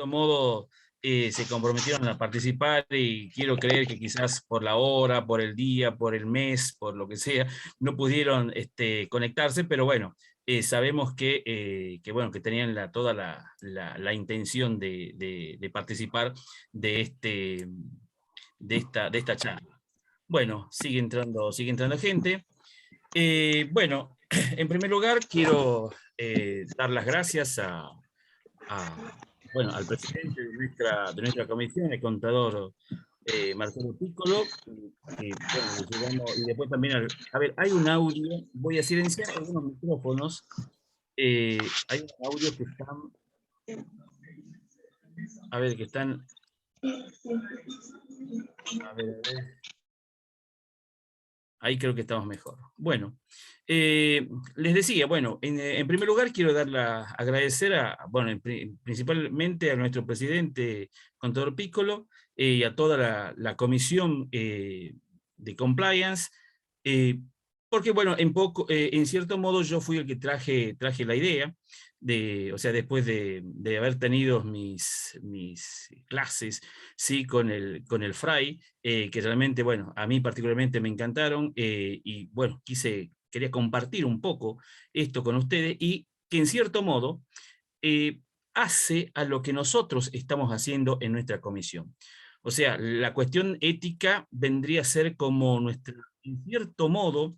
cierto modo se comprometieron a participar y quiero creer que quizás por la hora, por el día, por el mes, por lo que sea, no pudieron conectarse, pero bueno, sabemos bueno, que tenían toda la intención de participar de, de esta charla. Bueno, sigue entrando gente. Bueno, en primer lugar quiero dar las gracias bueno, al presidente de nuestra comisión, el contador Marcelo Piccolo, bueno, y después también, a ver, hay un audio, voy a silenciar algunos micrófonos, hay audios que están, a ver, a ver, ahí creo que estamos mejor. Bueno, les decía, bueno, en primer lugar quiero agradecer bueno, principalmente a nuestro presidente, contador Piccolo, y a toda la comisión de compliance, porque bueno, en cierto modo yo fui el que traje la idea, o sea, después de haber tenido mis clases, sí, con el Fray, que realmente, bueno, a mí particularmente me encantaron, y bueno, quería compartir un poco esto con ustedes, y que en cierto modo hace a lo que nosotros estamos haciendo en nuestra comisión. O sea, la cuestión ética vendría a ser como en cierto modo,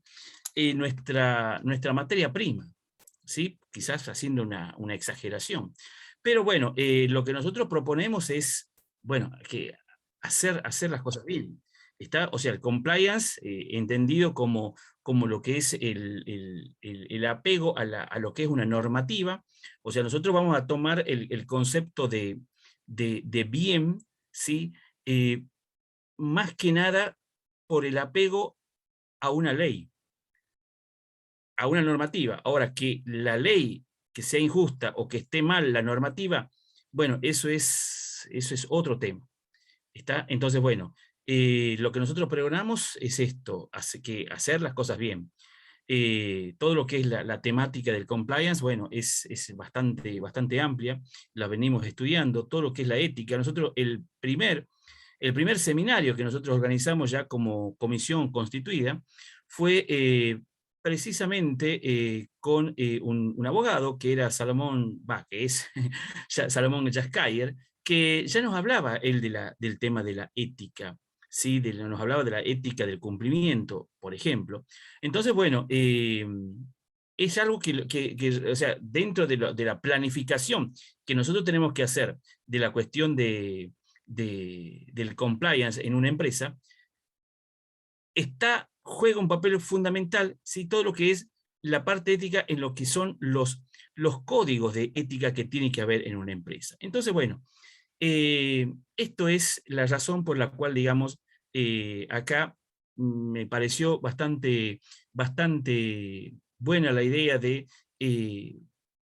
nuestra materia prima, ¿sí? Quizás haciendo una exageración. Pero bueno, lo que nosotros proponemos es, bueno, que hacer las cosas bien. O sea, el compliance, entendido como lo que es el apego a lo que es una normativa. O sea, nosotros vamos a tomar el concepto de bien, ¿sí? Más que nada por el apego a una ley, a una normativa. Ahora, que la ley que sea injusta o que esté mal la normativa, bueno, eso es otro tema. ¿Está? Entonces, bueno, lo que nosotros pregonamos es esto, hacer las cosas bien. Todo lo que es la temática del compliance, bueno, es bastante amplia, la venimos estudiando, todo lo que es la ética. Nosotros, el primer seminario que nosotros organizamos ya como comisión constituida fue precisamente con un abogado que era Salomón, que es Salomón Yaskayer, que ya nos hablaba él del tema de la ética, ¿sí? Nos hablaba de la ética del cumplimiento, por ejemplo. Entonces, bueno, es algo o sea, dentro de la planificación que nosotros tenemos que hacer de la cuestión del compliance en una empresa, juega un papel fundamental, ¿sí? Todo lo que es la parte ética en lo que son los códigos de ética que tiene que haber en una empresa. Entonces, bueno, esto es la razón por la cual, digamos, acá me pareció bastante buena la idea de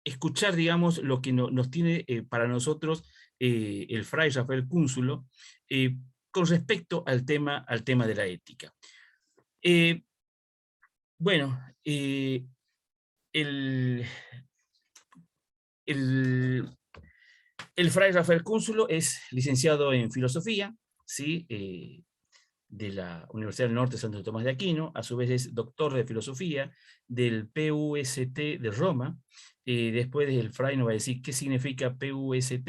escuchar, digamos, lo que nos tiene para nosotros el Fray Rafael Cúnsulo con respecto al tema de la ética. Eh, bueno, el, el, el Fray Rafael Cúnsulo es licenciado en filosofía, ¿sí? De la Universidad del Norte Santo Tomás de Aquino, a su vez es doctor de filosofía del PUST de Roma. Después el Fray nos va a decir qué significa PUST.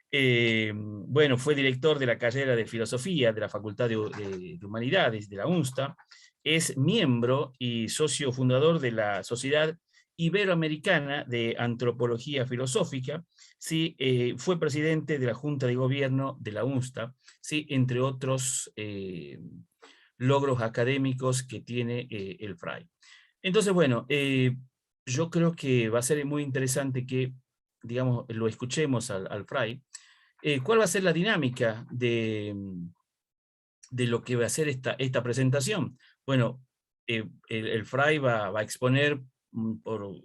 Bueno, fue director de la carrera de filosofía de la Facultad de Humanidades de la UNSTA, es miembro y socio fundador de la Sociedad Iberoamericana de Antropología Filosófica, ¿sí? Fue presidente de la Junta de Gobierno de la UNSTA, ¿sí? Entre otros logros académicos que tiene el Fray. Entonces, bueno, yo creo que va a ser muy interesante que, digamos, lo escuchemos al Fray. ¿Cuál va a ser la dinámica de lo que va a ser esta presentación? Bueno, el Fray va a exponer,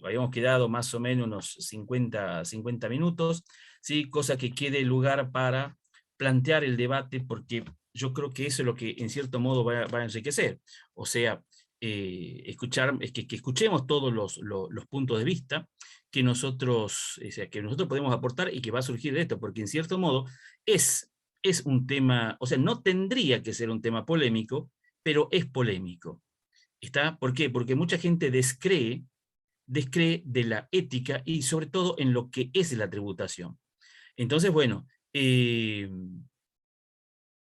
habíamos quedado más o menos unos 50 minutos, ¿sí? Cosa que quede lugar para plantear el debate, porque yo creo que eso es lo que en cierto modo va a enriquecer. O sea, escuchar, que escuchemos todos los puntos de vista que nosotros, o sea, que nosotros podemos aportar y que va a surgir de esto, porque en cierto modo es un tema, o sea, no tendría que ser un tema polémico, pero es polémico. ¿Está? ¿Por qué? Porque mucha gente descree de la ética y sobre todo en lo que es la tributación. Entonces, bueno,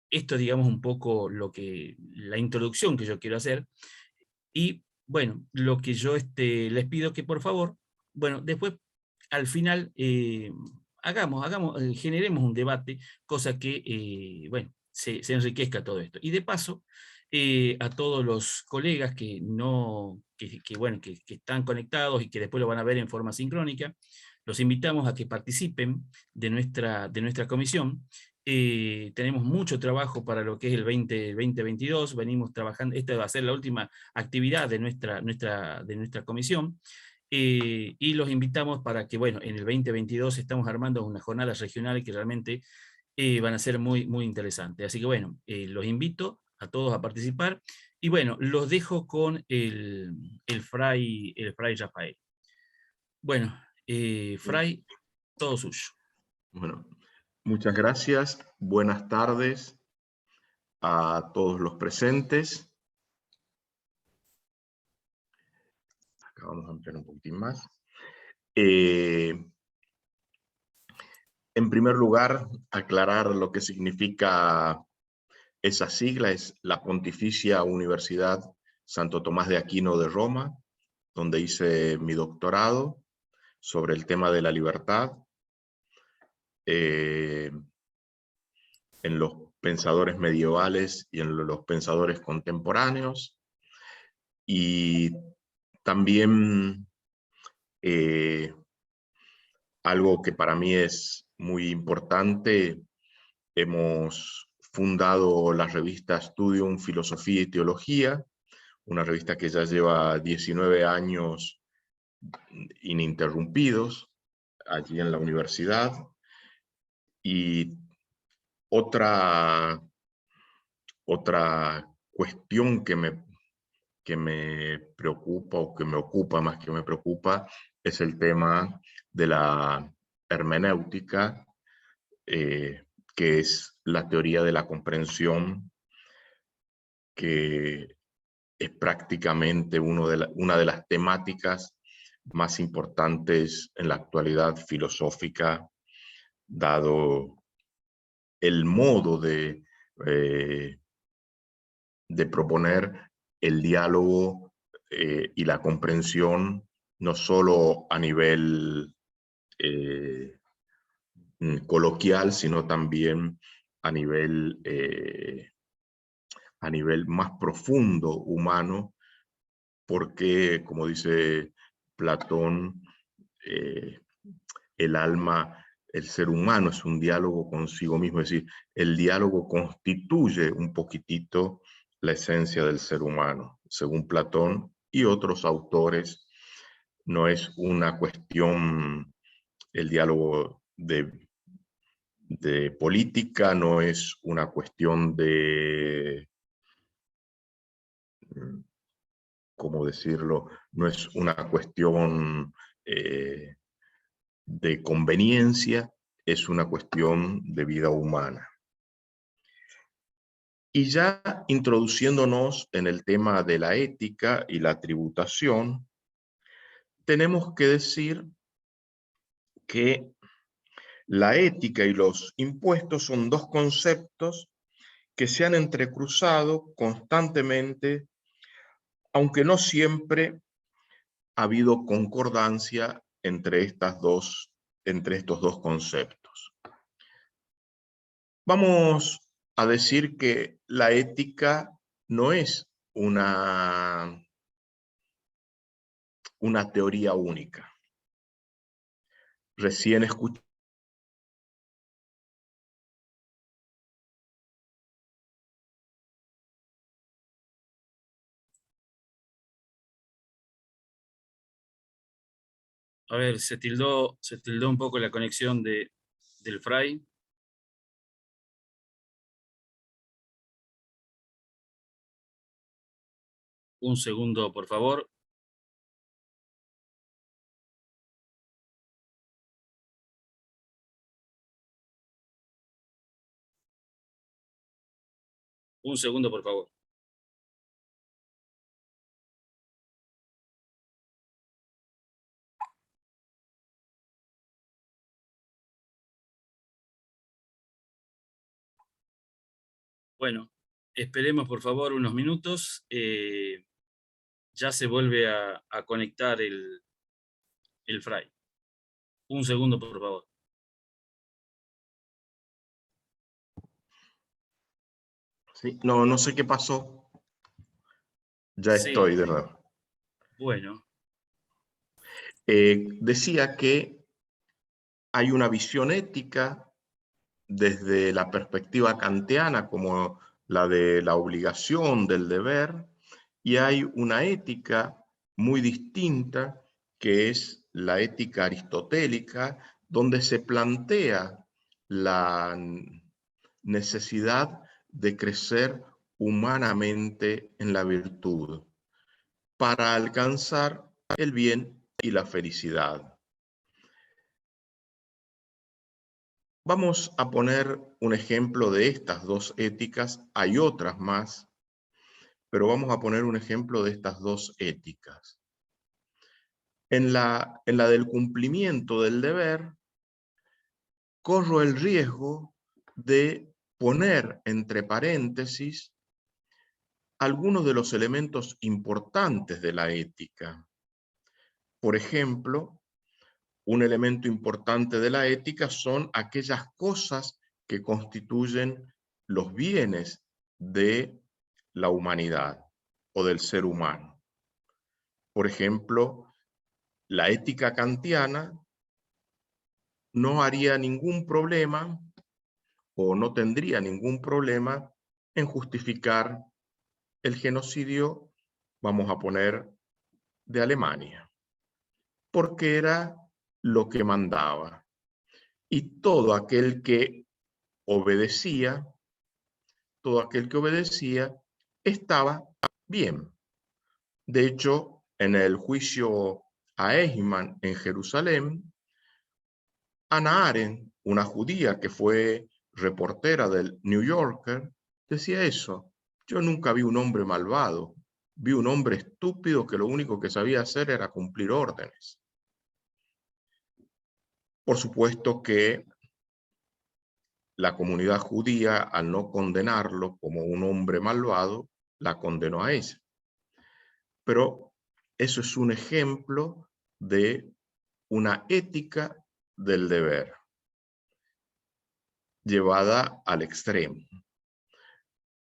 esto digamos un poco la introducción que yo quiero hacer. Y bueno, lo que yo les pido que por favor, bueno, después al final generemos un debate, cosa que, bueno, se enriquezca todo esto. Y de paso, a todos los colegas que no, bueno, que están conectados y que después lo van a ver en forma sincrónica, los invitamos a que participen de nuestra comisión. Tenemos mucho trabajo para lo que es el 2022, venimos trabajando, esta va a ser la última actividad de nuestra comisión, y los invitamos para que, bueno, en el 2022 estamos armando unas jornadas regionales que realmente van a ser muy, muy interesantes. Así que, bueno, los invito a todos a participar, y bueno, los dejo con el Fray Rafael. Bueno, Fray, todo suyo. Bueno, muchas gracias. Buenas tardes a todos los presentes. Acá vamos a ampliar un poquitín más. En primer lugar, aclarar lo que significa esa sigla. Es la Pontificia Universidad Santo Tomás de Aquino de Roma, donde hice mi doctorado sobre el tema de la libertad en los pensadores medievales y en los pensadores contemporáneos. Y también algo que para mí es muy importante, hemos fundado la revista Studium Filosofía y Teología, una revista que ya lleva 19 años ininterrumpidos allí en la universidad. Y otra cuestión que me preocupa, o que me ocupa más que me preocupa, es el tema de la hermenéutica, que es la teoría de la comprensión, que es prácticamente una de las temáticas más importantes en la actualidad filosófica, dado el modo de proponer el diálogo y la comprensión, no solo a nivel coloquial, sino también a nivel más profundo, humano, porque, como dice Platón, eh, el alma, el ser humano es un diálogo consigo mismo, es decir, el diálogo constituye un poquitito la esencia del ser humano. Según Platón y otros autores, no es una cuestión, el diálogo de política, no es una cuestión de, ¿cómo decirlo? No es una cuestión de conveniencia, es una cuestión de vida humana. Y ya introduciéndonos en el tema de la ética y la tributación, tenemos que decir que la ética y los impuestos son dos conceptos que se han entrecruzado constantemente, aunque no siempre ha habido concordancia entre estos dos conceptos. Vamos a decir que la ética no es una teoría única. Recién escuché A ver, se tildó un poco la conexión del Fray. Un segundo, por favor. Un segundo, por favor. Bueno, esperemos por favor unos minutos. Ya se vuelve a conectar el Fray. Un segundo, por favor. ¿Sí? No, no sé qué pasó. Ya Sí, estoy de nuevo. bueno, Decía que hay una visión ética desde la perspectiva kantiana como la de la obligación, del deber, y hay una ética muy distinta que es la ética aristotélica, donde se plantea la necesidad de crecer humanamente en la virtud para alcanzar el bien y la felicidad. Vamos a poner un ejemplo de estas dos éticas. Hay otras más, pero vamos a poner un ejemplo de estas dos éticas. En la del cumplimiento del deber, corro el riesgo de poner entre paréntesis algunos de los elementos importantes de la ética. Por ejemplo, un elemento importante de la ética son aquellas cosas que constituyen los bienes de la humanidad o del ser humano. Por ejemplo, la ética kantiana no haría ningún problema o no tendría ningún problema en justificar el genocidio, vamos a poner, de Alemania, porque era lo que mandaba. Y obedecía, todo aquel que obedecía estaba bien. De hecho, en el juicio a Eichmann en Jerusalén, Hannah Arendt, una judía que fue reportera del New Yorker, decía eso: yo nunca vi un hombre malvado, vi un hombre estúpido que lo único que sabía hacer era cumplir órdenes. Por supuesto que la comunidad judía, al no condenarlo como un hombre malvado, la condenó a ella. Pero eso es un ejemplo de una ética del deber llevada al extremo.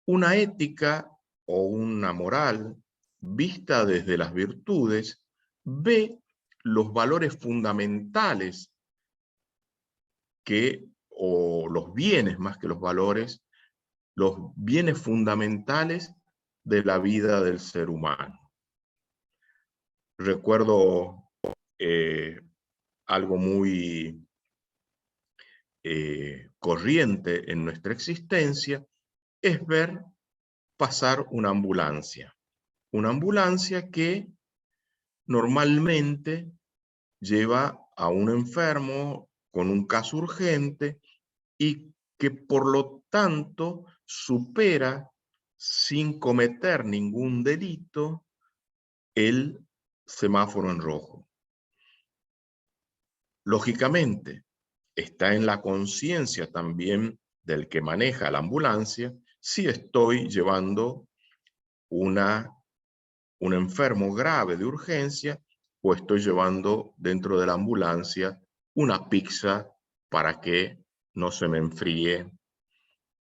Una ética o una moral vista desde las virtudes ve los valores fundamentales o los bienes más que los valores, los bienes fundamentales de la vida del ser humano. Recuerdo algo muy corriente en nuestra existencia, es ver pasar una ambulancia. Una ambulancia que normalmente lleva a un enfermo con un caso urgente y que por lo tanto supera sin cometer ningún delito el semáforo en rojo. Lógicamente, está en la conciencia también del que maneja la ambulancia si estoy llevando un enfermo grave de urgencia o estoy llevando dentro de la ambulancia una pizza para que no se me enfríe.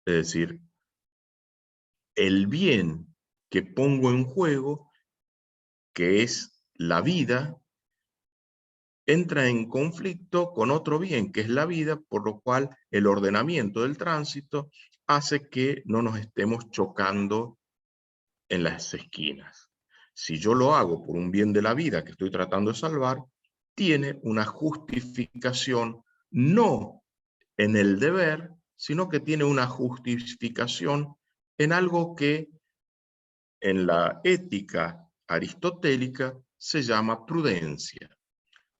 Es decir, el bien que pongo en juego, que es la vida, entra en conflicto con otro bien, que es la vida, por lo cual el ordenamiento del tránsito hace que no nos estemos chocando en las esquinas. Si yo lo hago por un bien de la vida que estoy tratando de salvar, tiene una justificación no en el deber, sino que tiene una justificación en algo que en la ética aristotélica se llama prudencia,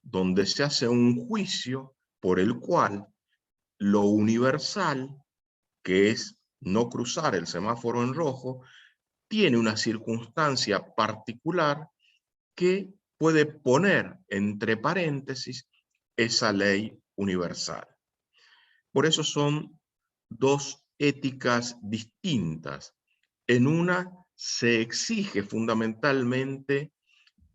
donde se hace un juicio por el cual lo universal, que es no cruzar el semáforo en rojo, tiene una circunstancia particular que puede poner entre paréntesis esa ley universal. Por eso son dos éticas distintas. En una se exige fundamentalmente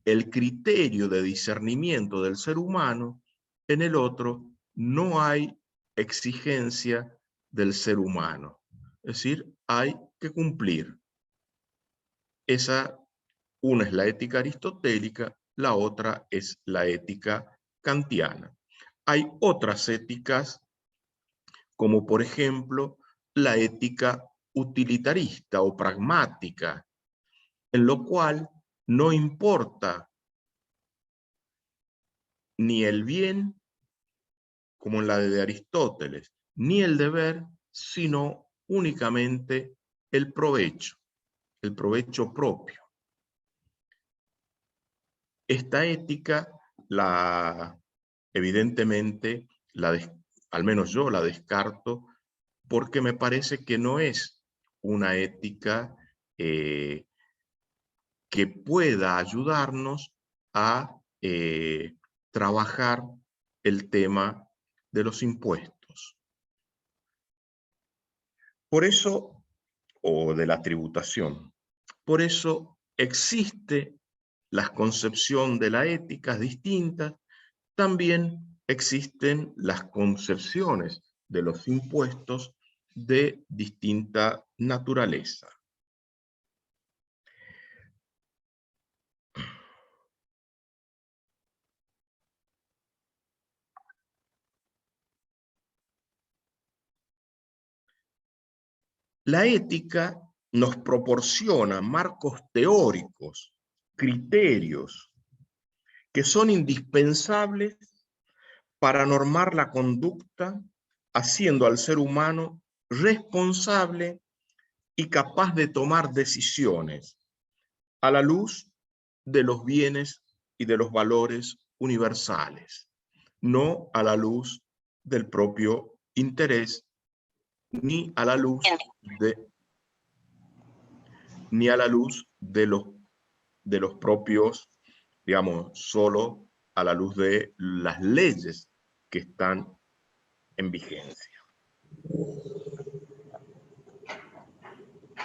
el criterio de discernimiento del ser humano, en el otro no hay exigencia del ser humano. Es decir, hay que cumplir. Una es la ética aristotélica, la otra es la ética kantiana. Hay otras éticas, como por ejemplo la ética utilitarista o pragmática, en lo cual no importa ni el bien, como en la de Aristóteles, ni el deber, sino únicamente el provecho propio. Esta ética, evidentemente, al menos yo la descarto, porque me parece que no es una ética que pueda ayudarnos a trabajar el tema de los impuestos. Por eso, o de la tributación, por eso existe la concepción de la ética distintas, también existen las concepciones de los impuestos de distinta naturaleza. La ética nos proporciona marcos teóricos, criterios, que son indispensables para normar la conducta, haciendo al ser humano responsable y capaz de tomar decisiones a la luz de los bienes y de los valores universales, no a la luz del propio interés, ni a la luz de los propios, digamos, solo a la luz de las leyes que están en vigencia.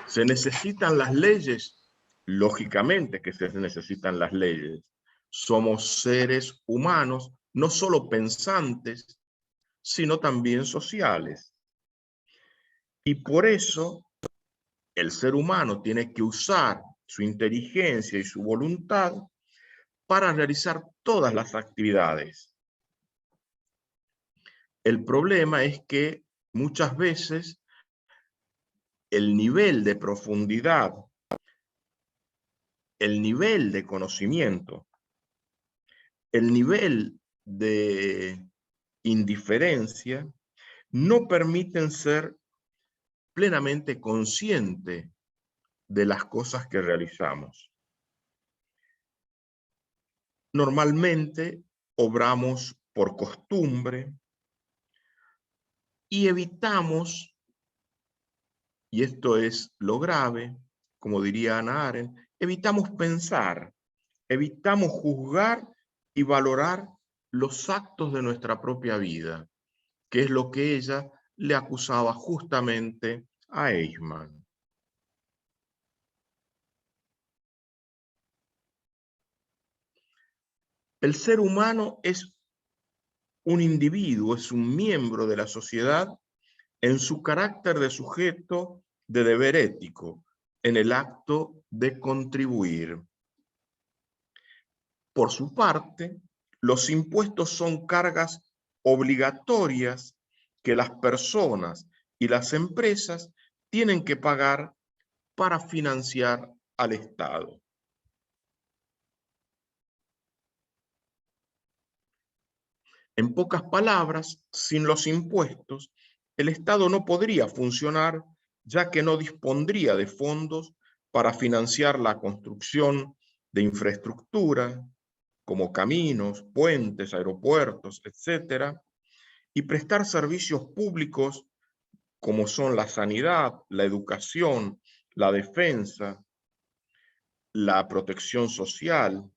¿Se necesitan las leyes? Lógicamente que se necesitan las leyes. Somos seres humanos, no solo pensantes, sino también sociales. Y por eso el ser humano tiene que usar su inteligencia y su voluntad para realizar todas las actividades. El problema es que muchas veces el nivel de profundidad, el nivel de conocimiento, el nivel de indiferencia no permiten ser plenamente consciente de las cosas que realizamos. Normalmente obramos por costumbre y evitamos, y esto es lo grave, como diría Hannah Arendt, evitamos pensar, evitamos juzgar y valorar los actos de nuestra propia vida, que es lo que ella le acusaba justamente a Eichmann. El ser humano es un individuo, es un miembro de la sociedad en su carácter de sujeto de deber ético, en el acto de contribuir. Por su parte, los impuestos son cargas obligatorias que las personas y las empresas tienen que pagar para financiar al Estado. En pocas palabras, sin los impuestos, el Estado no podría funcionar, ya que no dispondría de fondos para financiar la construcción de infraestructura, como caminos, puentes, aeropuertos, etcétera, y prestar servicios públicos como son la sanidad, la educación, la defensa, la protección social,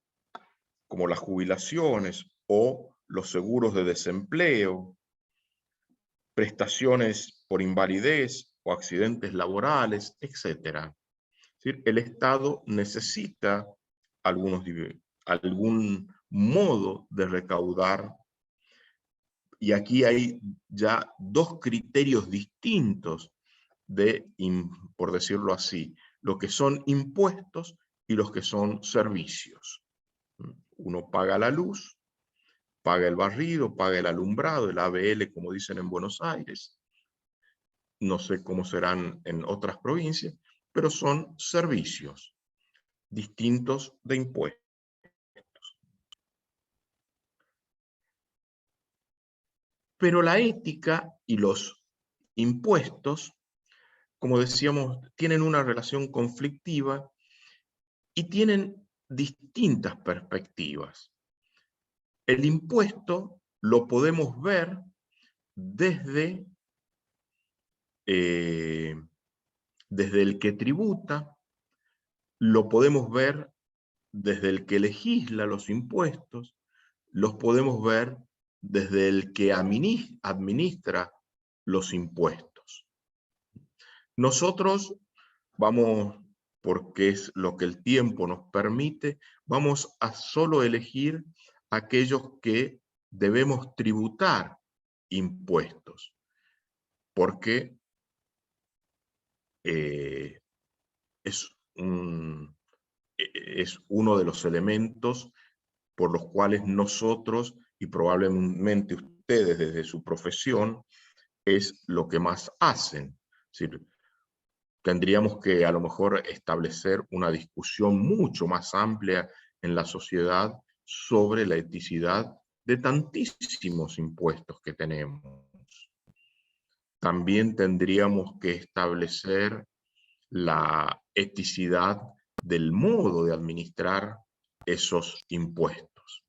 como las jubilaciones o los seguros de desempleo, prestaciones por invalidez o accidentes laborales, etc. Es decir, el Estado necesita algún modo de recaudar, y aquí hay ya dos criterios distintos por decirlo así, lo que son impuestos y los que son servicios. Uno paga la luz, paga el barrido, paga el alumbrado, el ABL, como dicen en Buenos Aires. No sé cómo serán en otras provincias, pero son servicios distintos de impuestos. Pero la ética y los impuestos, como decíamos, tienen una relación conflictiva y tienen distintas perspectivas. El impuesto lo podemos ver desde, desde el que tributa, lo podemos ver desde el que legisla los impuestos, los podemos ver desde el que administra los impuestos. Nosotros vamos, porque es lo que el tiempo nos permite, vamos a solo elegir aquellos que debemos tributar impuestos, porque es uno de los elementos por los cuales nosotros, y probablemente ustedes desde su profesión, es lo que más hacen. Es decir, tendríamos que a lo mejor establecer una discusión mucho más amplia en la sociedad sobre la eticidad de tantísimos impuestos que tenemos. También tendríamos que establecer la eticidad del modo de administrar esos impuestos.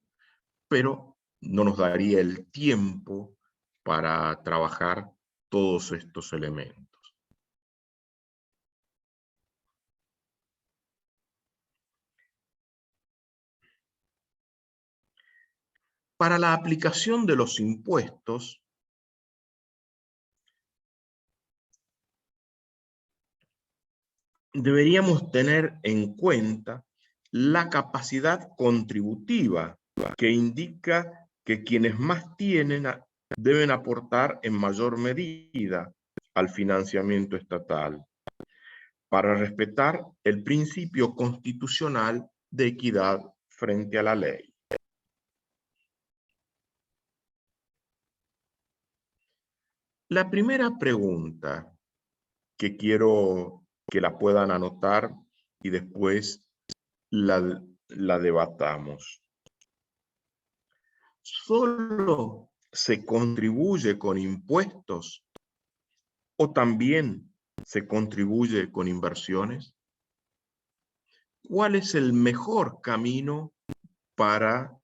Pero no nos daría el tiempo para trabajar todos estos elementos. Para la aplicación de los impuestos, deberíamos tener en cuenta la capacidad contributiva, que indica que quienes más tienen deben aportar en mayor medida al financiamiento estatal, para respetar el principio constitucional de equidad frente a la ley. La primera pregunta que quiero que la puedan anotar y después la debatamos. ¿Solo se contribuye con impuestos o también se contribuye con inversiones? ¿Cuál es el mejor camino para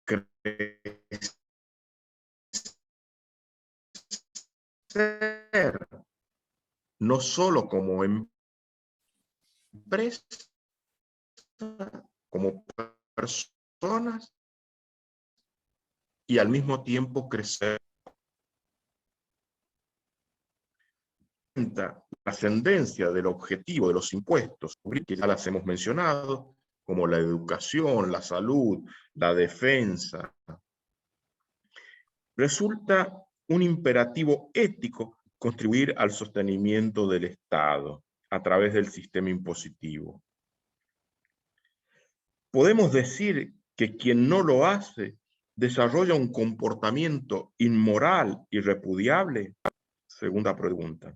crecer, no solo como empresa, como personas, y al mismo tiempo crecer? La trascendencia del objetivo de los impuestos, que ya las hemos mencionado, como la educación, la salud, la defensa. Resulta un imperativo ético contribuir al sostenimiento del Estado a través del sistema impositivo. ¿Podemos decir que quien no lo hace desarrolla un comportamiento inmoral y repudiable? Segunda pregunta.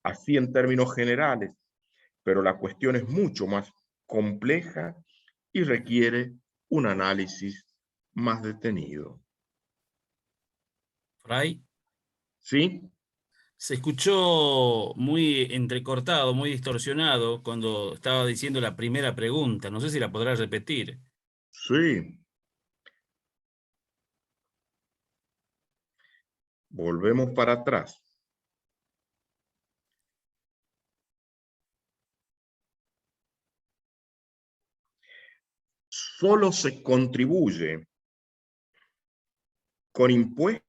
Así en términos generales, pero la cuestión es mucho más compleja y requiere un análisis más detenido. Fray. ¿Sí? Se escuchó muy entrecortado, muy distorsionado cuando estaba diciendo la primera pregunta. No sé si la podrás repetir. Sí. Volvemos para atrás. Solo se contribuye con impuestos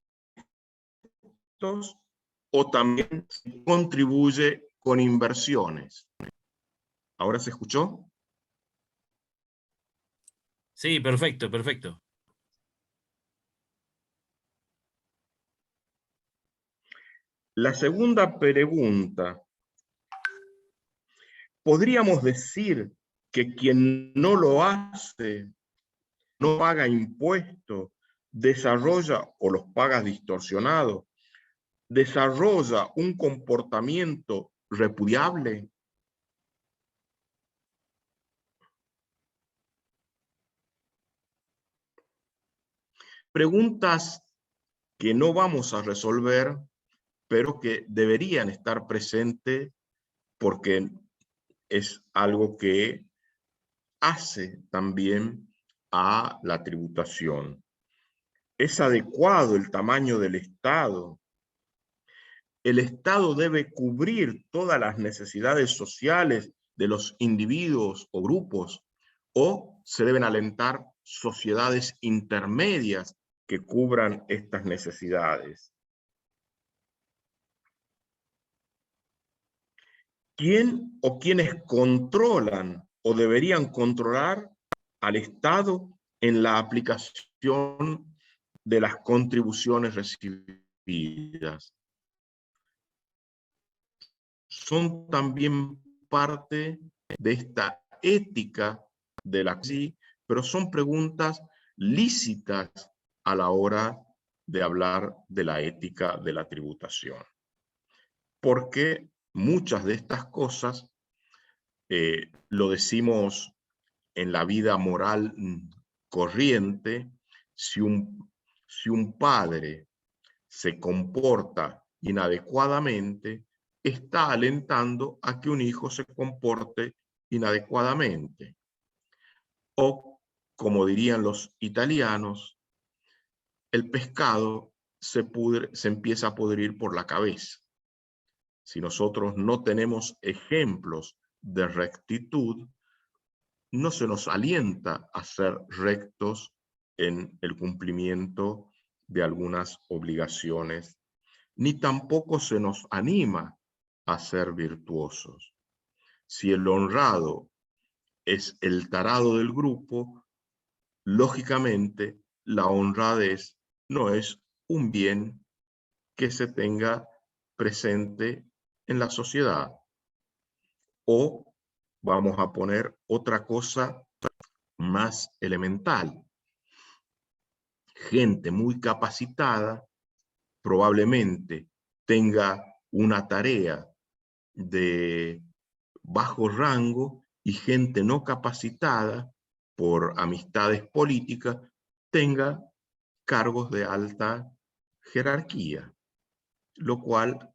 o también se contribuye con inversiones. ¿Ahora se escuchó? Sí, perfecto, perfecto. La segunda pregunta, ¿podríamos decir que quien no lo hace, no paga impuestos, desarrolla o los paga distorsionados, desarrolla un comportamiento repudiable? Preguntas que no vamos a resolver, pero que deberían estar presentes porque es algo que hace también a la tributación. ¿Es adecuado el tamaño del Estado? ¿El Estado debe cubrir todas las necesidades sociales de los individuos o grupos? ¿O se deben alentar sociedades intermedias que cubran estas necesidades? ¿Quién o quiénes controlan o deberían controlar al Estado en la aplicación de las contribuciones recibidas? Son también parte de esta ética de la sí, pero son preguntas lícitas a la hora de hablar de la ética de la tributación. Porque muchas de estas cosas lo decimos en la vida moral corriente. Si un padre se comporta inadecuadamente, está alentando a que un hijo se comporte inadecuadamente. O, como dirían los italianos, el pescado se empieza a pudrir por la cabeza. Si nosotros no tenemos ejemplos de rectitud, no se nos alienta a ser rectos en el cumplimiento de algunas obligaciones, ni tampoco se nos anima a ser virtuosos. Si el honrado es el tarado del grupo, lógicamente la honradez no es un bien que se tenga presente en la sociedad. O vamos a poner otra cosa más elemental. Gente muy capacitada probablemente tenga una tarea de bajo rango y gente no capacitada por amistades políticas tenga cargos de alta jerarquía, lo cual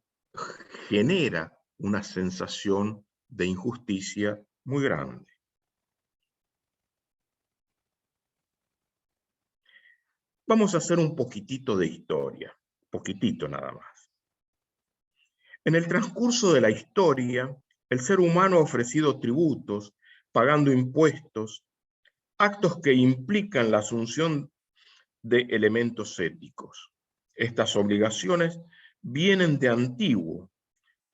genera una sensación de injusticia muy grande. Vamos a hacer un poquitito de historia, poquitito nada más. En el transcurso de la historia, el ser humano ha ofrecido tributos, pagando impuestos, actos que implican la asunción de elementos éticos. Estas obligaciones vienen de antiguo,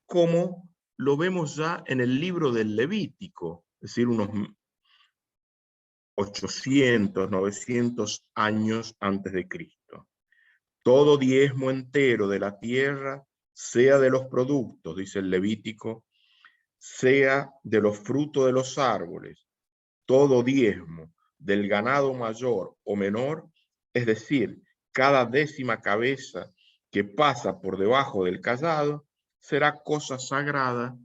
como lo vemos ya en el libro del Levítico, es decir, unos 800, 900 años antes de Cristo. Todo diezmo entero de la tierra, sea de los productos, dice el Levítico, sea de los frutos de los árboles, todo diezmo del ganado mayor o menor, es decir, cada décima cabeza que pasa por debajo del cayado, será cosa sagrada,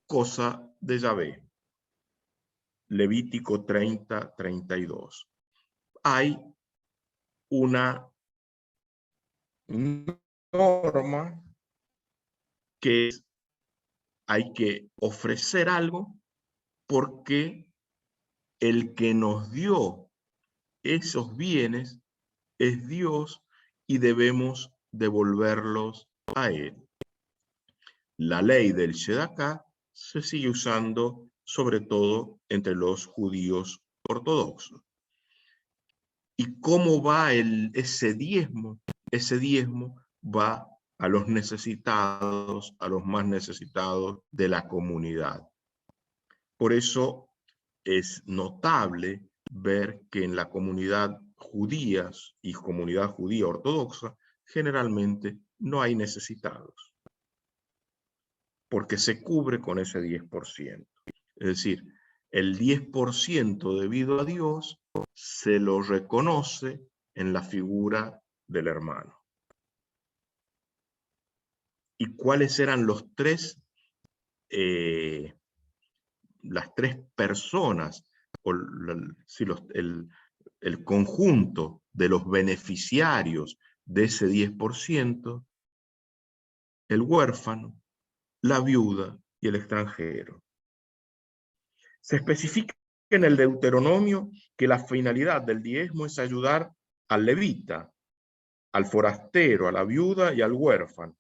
cosa de Yahvé. Levítico 30, 32. Hay una norma que hay que ofrecer algo porque el que nos dio esos bienes es Dios y debemos devolverlos a Él. La ley del Shedaká se sigue usando sobre todo entre los judíos ortodoxos. ¿Y cómo va ese diezmo? Ese diezmo va a los necesitados, a los más necesitados de la comunidad. Por eso es notable ver que en la comunidad judía y comunidad judía ortodoxa generalmente no hay necesitados, porque se cubre con ese 10%. Es decir, el 10% debido a Dios se lo reconoce en la figura del hermano. ¿Y cuáles eran las tres personas, o el conjunto de los beneficiarios de ese 10%? El huérfano, la viuda y el extranjero. Se especifica en el Deuteronomio que la finalidad del diezmo es ayudar al levita, al forastero, a la viuda y al huérfano,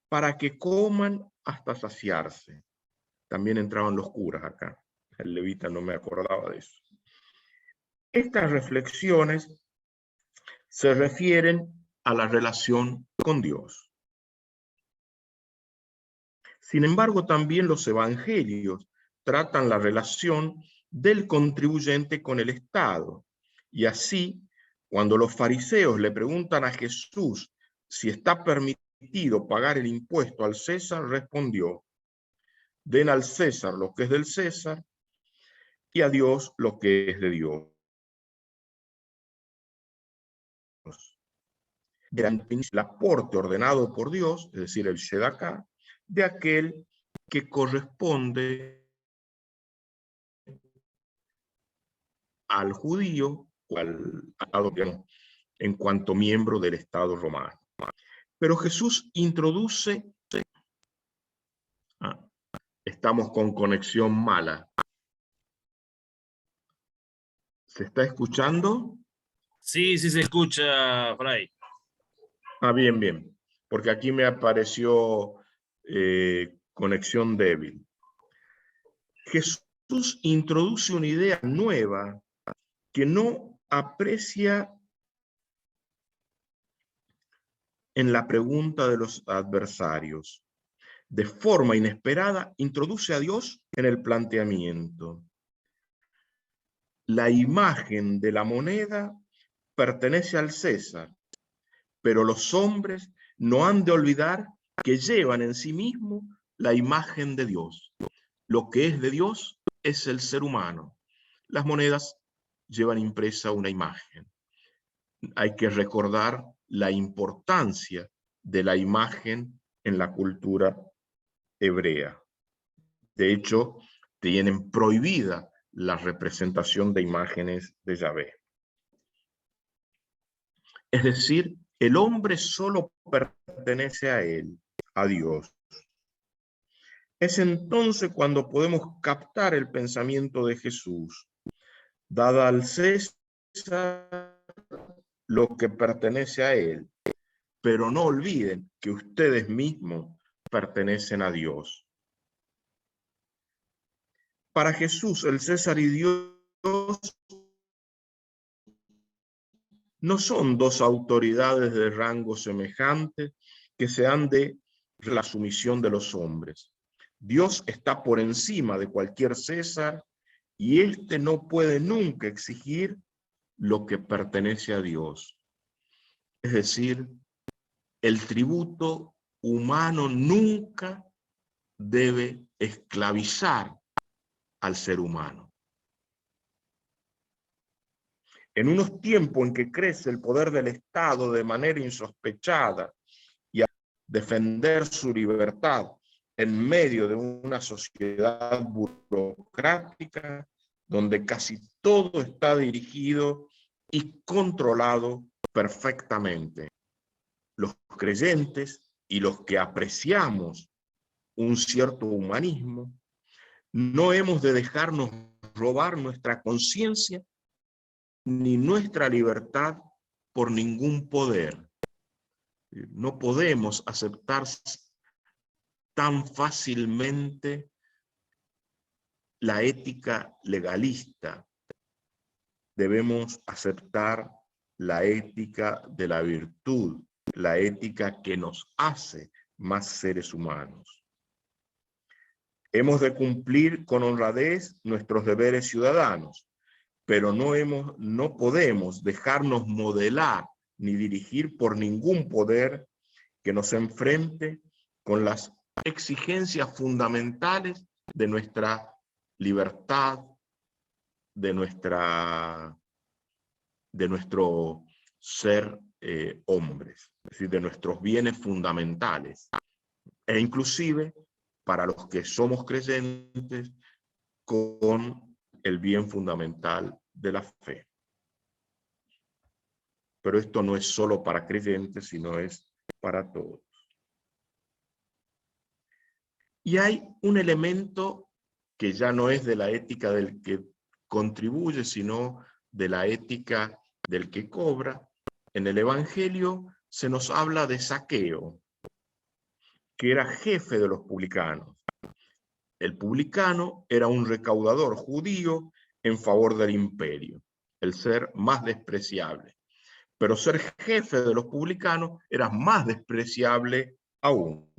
para que coman hasta saciarse. También entraban los curas acá. El levita no me acordaba de eso. Estas reflexiones se refieren a la relación con Dios. Sin embargo, también los evangelios tratan la relación del contribuyente con el Estado. Y así, cuando los fariseos le preguntan a Jesús si está permitido pagar el impuesto al César, respondió: den al César lo que es del César y a Dios lo que es de Dios. El aporte ordenado por Dios, es decir, el Shedaká, de aquel que corresponde al judío o al en cuanto miembro del Estado romano. Pero Jesús introduce... estamos con conexión mala. ¿Se está escuchando? Sí, sí se escucha, Fray. Bien, bien. Porque aquí me apareció conexión débil. Jesús introduce una idea nueva que no aprecia en la pregunta de los adversarios. De forma inesperada, introduce a Dios en el planteamiento. La imagen de la moneda pertenece al César, pero los hombres no han de olvidar que llevan en sí mismos la imagen de Dios. Lo que es de Dios es el ser humano. Las monedas llevan impresa una imagen. Hay que recordar la importancia de la imagen en la cultura hebrea. De hecho, tienen prohibida la representación de imágenes de Yahvé. Es decir, el hombre solo pertenece a él, a Dios. Es entonces cuando podemos captar el pensamiento de Jesús. Dada al César lo que pertenece a él, pero no olviden que ustedes mismos pertenecen a Dios. Para Jesús, el César y Dios no son dos autoridades de rango semejante que se han de la sumisión de los hombres. Dios está por encima de cualquier César y éste no puede nunca exigir lo que pertenece a Dios. Es decir, el tributo humano nunca debe esclavizar al ser humano. En unos tiempos en que crece el poder del Estado de manera insospechada y a defender su libertad en medio de una sociedad burocrática donde casi todo está dirigido y controlado perfectamente, los creyentes y los que apreciamos un cierto humanismo. No hemos de dejarnos robar nuestra conciencia ni nuestra libertad por ningún poder. No podemos aceptar tan fácilmente la ética legalista. Debemos aceptar la ética de la virtud, la ética que nos hace más seres humanos. Hemos de cumplir con honradez nuestros deberes ciudadanos, pero no podemos dejarnos modelar ni dirigir por ningún poder que nos enfrente con las exigencias fundamentales de nuestra libertad, de nuestro ser hombres, es decir, de nuestros bienes fundamentales, e inclusive para los que somos creyentes, con el bien fundamental de la fe. Pero esto no es solo para creyentes, sino es para todos. Y hay un elemento que ya no es de la ética del que contribuye, sino de la ética del que cobra. En el Evangelio se nos habla de Zaqueo, que era jefe de los publicanos. El publicano era un recaudador judío en favor del imperio, el ser más despreciable. Pero ser jefe de los publicanos era más despreciable aún.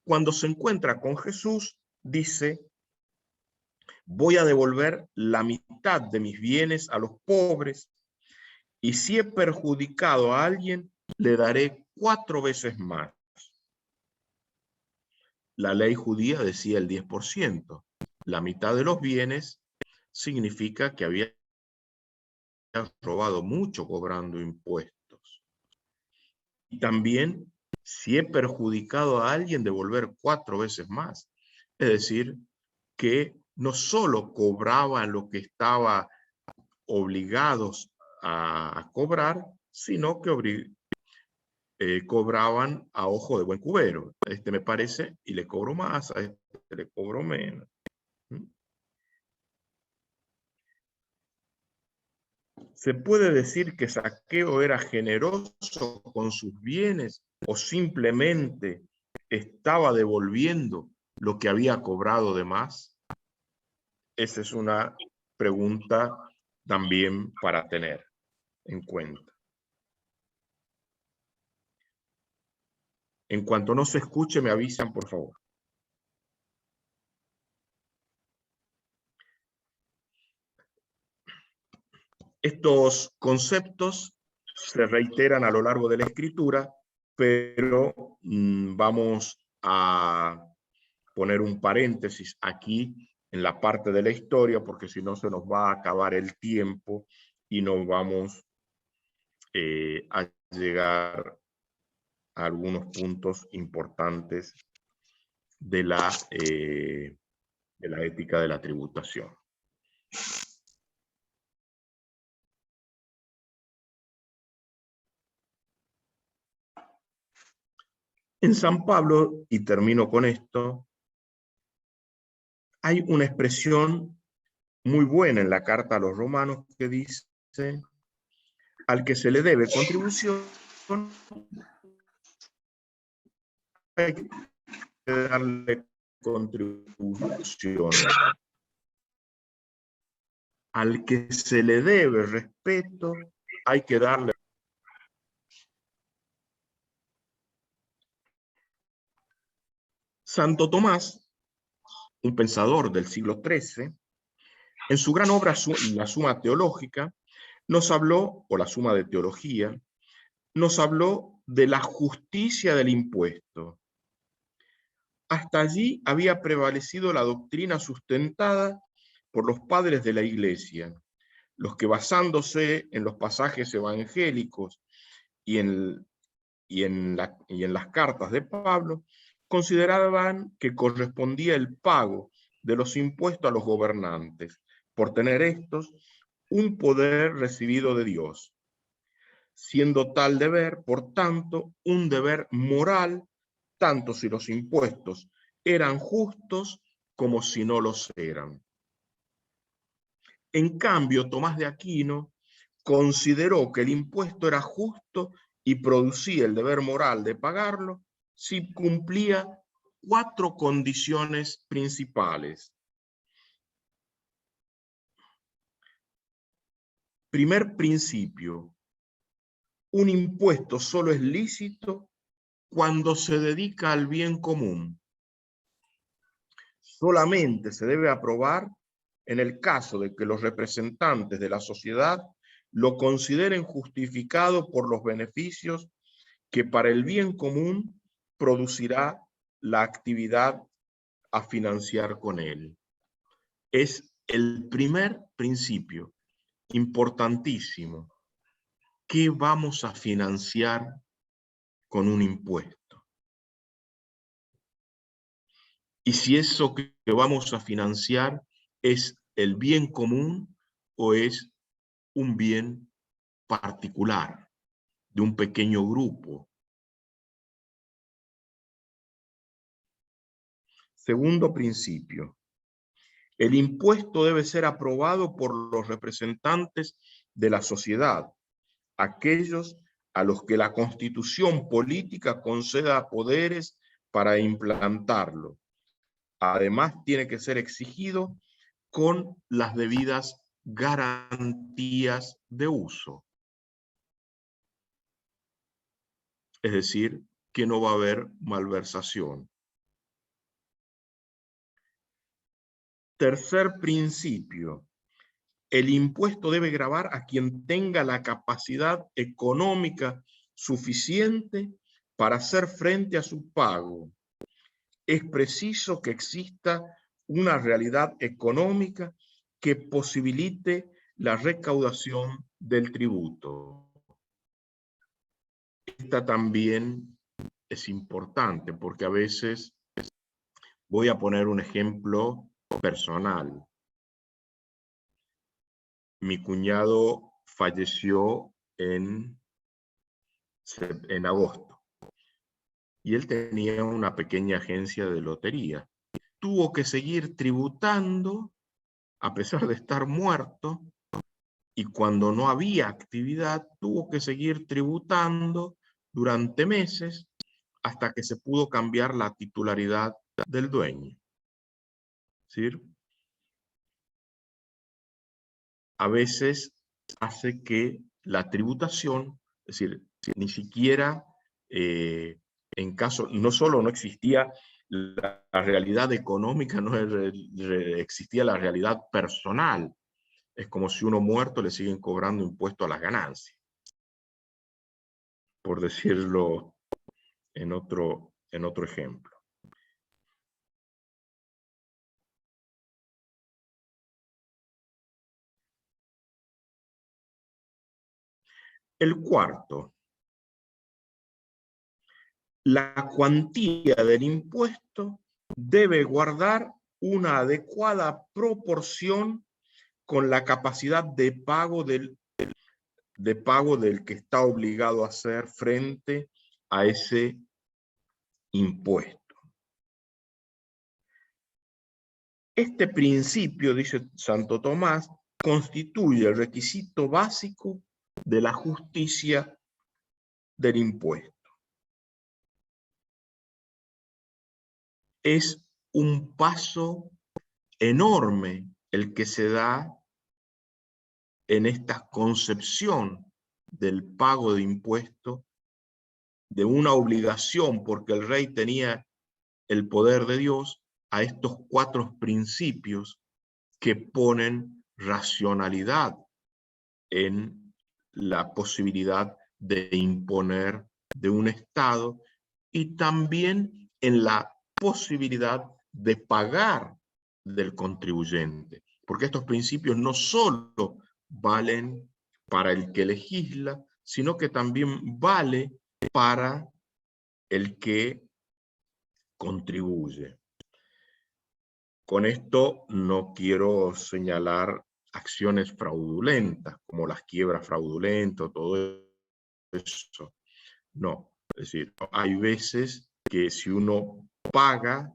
Cuando se encuentra con Jesús, dice: voy a devolver la mitad de mis bienes a los pobres, y si he perjudicado a alguien, le daré 4 veces más. La ley judía decía el 10%. La mitad de los bienes significa que había robado mucho cobrando impuestos. Y también, si he perjudicado a alguien, devolver 4 veces más. Es decir, que no solo cobraban lo que estaban obligados a cobrar, sino que cobraban a ojo de buen cubero. A este me parece y le cobro más, a este le cobro menos. ¿Se puede decir que Zaqueo era generoso con sus bienes o simplemente estaba devolviendo lo que había cobrado de más? Esa es una pregunta también para tener en cuenta. En cuanto no se escuche, me avisan, por favor. Estos conceptos se reiteran a lo largo de la escritura, pero vamos a poner un paréntesis aquí en la parte de la historia, porque si no se nos va a acabar el tiempo y no vamos a llegar a algunos puntos importantes de la ética de la tributación. En San Pablo, y termino con esto, hay una expresión muy buena en la carta a los romanos que dice: al que se le debe contribución, hay que darle contribución. Al que se le debe respeto, hay que darle. Santo Tomás, un pensador del siglo XIII, en su gran obra La Suma Teológica, nos habló, o la Suma de Teología, nos habló de la justicia del impuesto. Hasta allí había prevalecido la doctrina sustentada por los padres de la Iglesia, los que, basándose en los pasajes evangélicos y en las cartas de Pablo, consideraban que correspondía el pago de los impuestos a los gobernantes, por tener estos un poder recibido de Dios, siendo tal deber, por tanto, un deber moral tanto si los impuestos eran justos como si no los eran. En cambio, Tomás de Aquino consideró que el impuesto era justo y producía el deber moral de pagarlo si cumplía 4 condiciones principales. Primer principio: un impuesto solo es lícito cuando se dedica al bien común. Solamente se debe aprobar en el caso de que los representantes de la sociedad lo consideren justificado por los beneficios que para el bien común producirá la actividad a financiar con él. Es el primer principio, importantísimo. ¿Qué vamos a financiar con un impuesto? Y si eso que vamos a financiar es el bien común o es un bien particular de un pequeño grupo. Segundo principio: el impuesto debe ser aprobado por los representantes de la sociedad, aquellos a los que la Constitución política conceda poderes para implantarlo. Además, tiene que ser exigido con las debidas garantías de uso. Es decir, que no va a haber malversación. Tercer principio: el impuesto debe gravar a quien tenga la capacidad económica suficiente para hacer frente a su pago. Es preciso que exista una realidad económica que posibilite la recaudación del tributo. Esta también es importante porque a veces, voy a poner un ejemplo personal. Mi cuñado falleció en agosto y él tenía una pequeña agencia de lotería. Tuvo que seguir tributando a pesar de estar muerto, y cuando no había actividad tuvo que seguir tributando durante meses hasta que se pudo cambiar la titularidad del dueño. ¿Sí? A veces hace que la tributación, es decir, ni siquiera en caso, no solo no existía la realidad económica, no existía la realidad personal. Es como si uno muerto le siguen cobrando impuesto a las ganancias, por decirlo en otro ejemplo. El cuarto: la cuantía del impuesto debe guardar una adecuada proporción con la capacidad de pago del que está obligado a hacer frente a ese impuesto. Este principio, dice Santo Tomás, constituye el requisito básico de la justicia del impuesto. Es un paso enorme el que se da en esta concepción del pago de impuestos, de una obligación porque el rey tenía el poder de Dios, a estos 4 principios que ponen racionalidad en la posibilidad de imponer de un Estado y también en la posibilidad de pagar del contribuyente. Porque estos principios no solo valen para el que legisla, sino que también vale para el que contribuye. Con esto no quiero señalar acciones fraudulentas, como las quiebras fraudulentas, todo eso. No, es decir, hay veces que si uno paga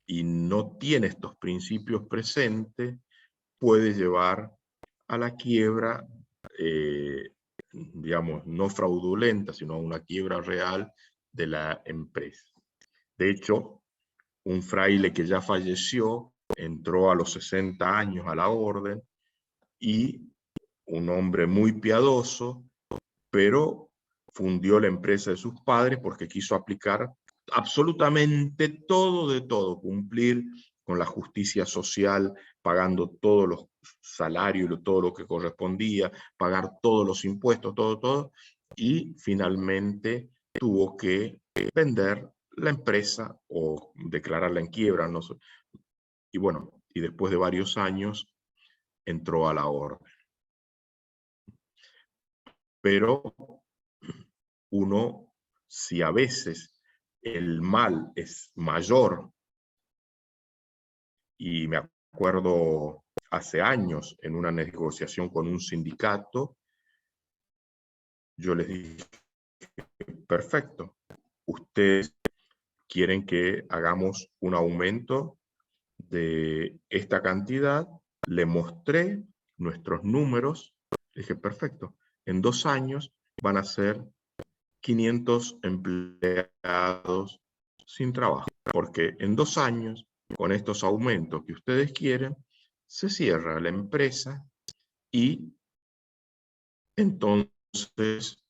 y no tiene estos principios presentes, puede llevar a la quiebra, digamos, no fraudulenta, sino a una quiebra real de la empresa. De hecho, un fraile que ya falleció entró a los 60 años a la orden, y un hombre muy piadoso, pero fundió la empresa de sus padres porque quiso aplicar absolutamente todo de todo, cumplir con la justicia social, pagando todos los salarios y todo lo que correspondía, pagar todos los impuestos, todo, y finalmente tuvo que vender la empresa o declararla en quiebra, no sé. Y bueno, y después de varios años entró a la orden. Pero uno, si a veces el mal es mayor, y me acuerdo hace años en una negociación con un sindicato, yo les dije, perfecto, ustedes quieren que hagamos un aumento de esta cantidad, le mostré nuestros números, dije, perfecto, en 2 años van a ser 500 empleados sin trabajo, porque en 2 años, con estos aumentos que ustedes quieren, se cierra la empresa y entonces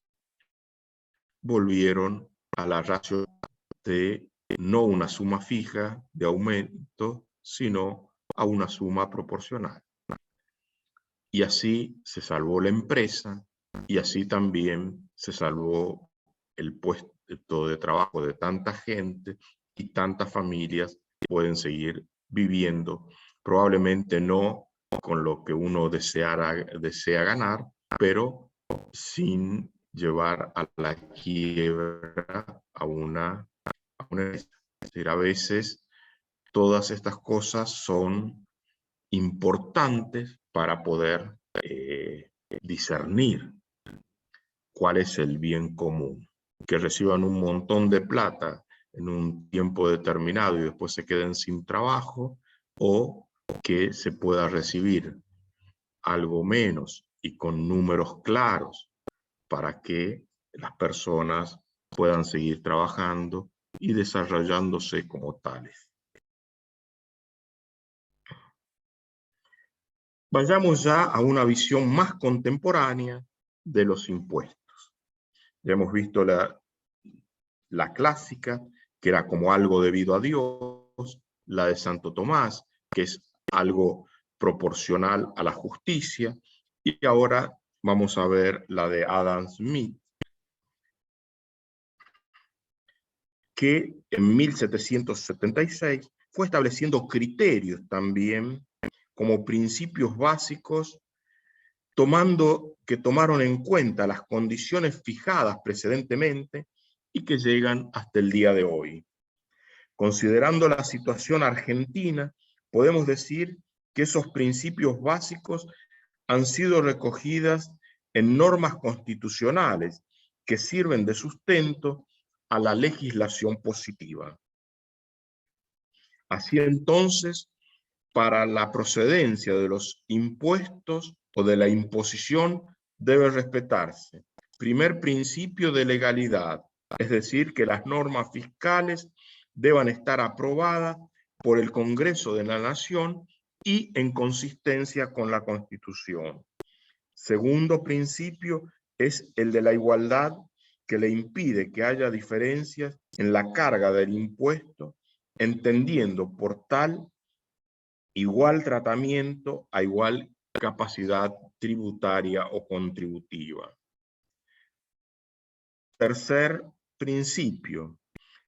volvieron a la ratio de no una suma fija de aumento, sino a una suma proporcional. Y así se salvó la empresa, y así también se salvó el puesto de trabajo de tanta gente, y tantas familias pueden seguir viviendo, probablemente no con lo que uno desea ganar, pero sin llevar a la quiebra a una empresa. Es decir, a veces todas estas cosas son importantes para poder discernir cuál es el bien común. Que reciban un montón de plata en un tiempo determinado y después se queden sin trabajo, o que se pueda recibir algo menos y con números claros para que las personas puedan seguir trabajando y desarrollándose como tales. Vayamos ya a una visión más contemporánea de los impuestos. Ya hemos visto la clásica, que era como algo debido a Dios, la de Santo Tomás, que es algo proporcional a la justicia, y ahora vamos a ver la de Adam Smith, que en 1776 fue estableciendo criterios también como principios básicos, que tomaron en cuenta las condiciones fijadas precedentemente y que llegan hasta el día de hoy. Considerando la situación argentina, podemos decir que esos principios básicos han sido recogidas en normas constitucionales que sirven de sustento a la legislación positiva. Así entonces, para la procedencia de los impuestos o de la imposición debe respetarse: primer principio de legalidad, es decir, que las normas fiscales deban estar aprobadas por el Congreso de la Nación y en consistencia con la Constitución. Segundo principio es el de la igualdad, que le impide que haya diferencias en la carga del impuesto, entendiendo por tal igual tratamiento a igual capacidad tributaria o contributiva. Tercer principio,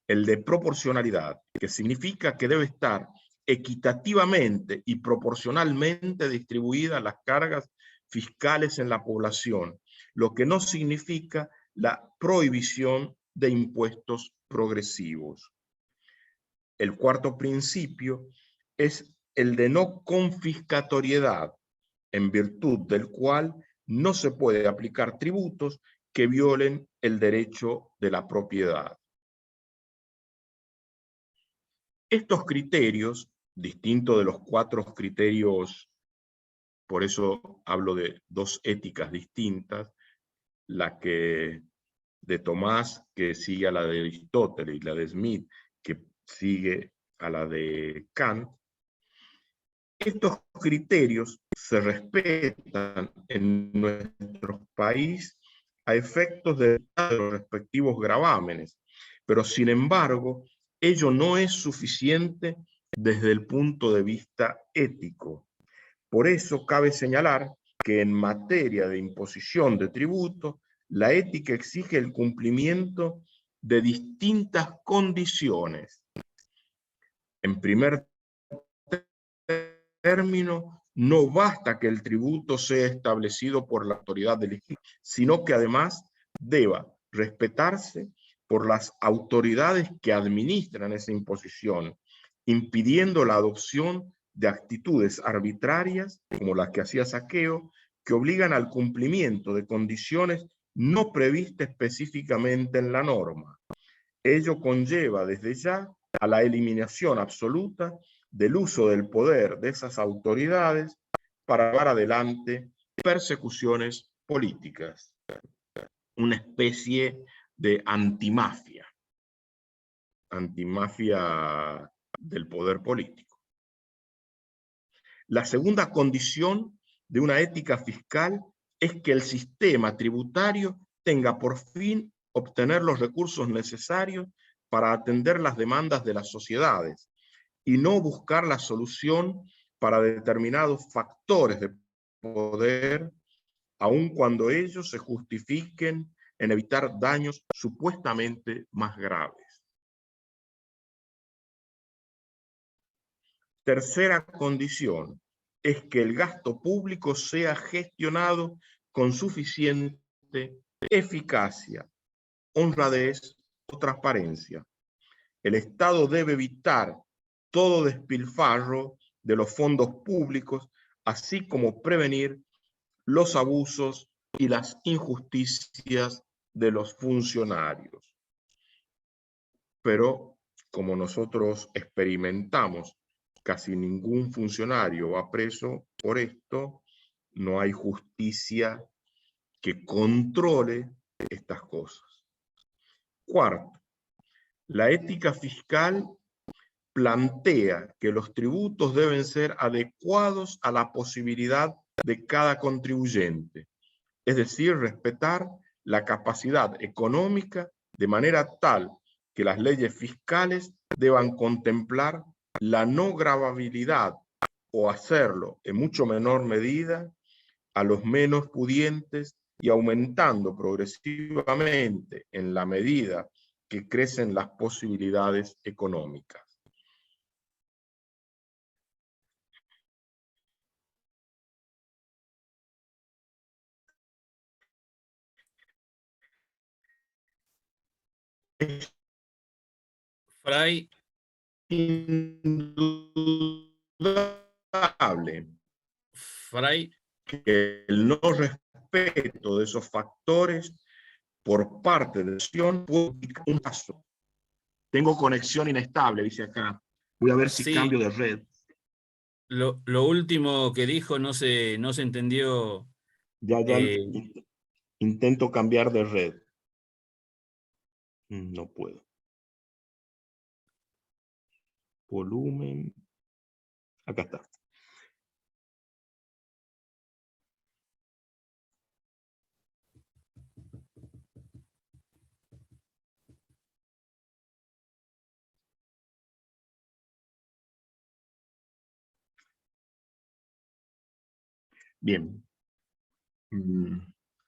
el de proporcionalidad, que significa que debe estar equitativamente y proporcionalmente distribuidas las cargas fiscales en la población, lo que no significa la prohibición de impuestos progresivos. El cuarto principio es el de no confiscatoriedad, en virtud del cual no se puede aplicar tributos que violen el derecho de la propiedad. Estos criterios, distintos de los 4 criterios, por eso hablo de 2 éticas distintas, la que de Tomás, que sigue a la de Aristóteles, y la de Smith, que sigue a la de Kant. Estos criterios se respetan en nuestro país a efectos de los respectivos gravámenes, pero sin embargo, ello no es suficiente desde el punto de vista ético. Por eso cabe señalar que en materia de imposición de tributos, la ética exige el cumplimiento de distintas condiciones. En primer término, no basta que el tributo sea establecido por la autoridad delegada, sino que además deba respetarse por las autoridades que administran esa imposición, impidiendo la adopción de actitudes arbitrarias, como las que hacía Saqueo, que obligan al cumplimiento de condiciones no previstas específicamente en la norma. Ello conlleva desde ya a la eliminación absoluta del uso del poder de esas autoridades para llevar adelante persecuciones políticas, una especie de antimafia del poder político. La segunda condición de una ética fiscal es que el sistema tributario tenga por fin obtener los recursos necesarios para atender las demandas de las sociedades y no buscar la solución para determinados factores de poder, aun cuando ellos se justifiquen en evitar daños supuestamente más graves. Tercera condición es que el gasto público sea gestionado con suficiente eficacia, honradez o transparencia. El Estado debe evitar todo despilfarro de los fondos públicos, así como prevenir los abusos y las injusticias de los funcionarios. Pero como nosotros experimentamos, casi ningún funcionario va preso por esto, no hay justicia que controle estas cosas. Cuarto, la ética fiscal plantea que los tributos deben ser adecuados a la posibilidad de cada contribuyente, es decir, respetar la capacidad económica de manera tal que las leyes fiscales deban contemplar la no gravabilidad o hacerlo en mucho menor medida a los menos pudientes y aumentando progresivamente en la medida que crecen las posibilidades económicas. Fray, Indudable Fray, que el no respeto de esos factores por parte de la nación puede indicar un caso. Tengo conexión inestable, dice acá. Voy a ver si sí, cambio de red. lo último que dijo no se entendió. Ya intento cambiar de red. No puedo. Volumen. Acá está. Bien.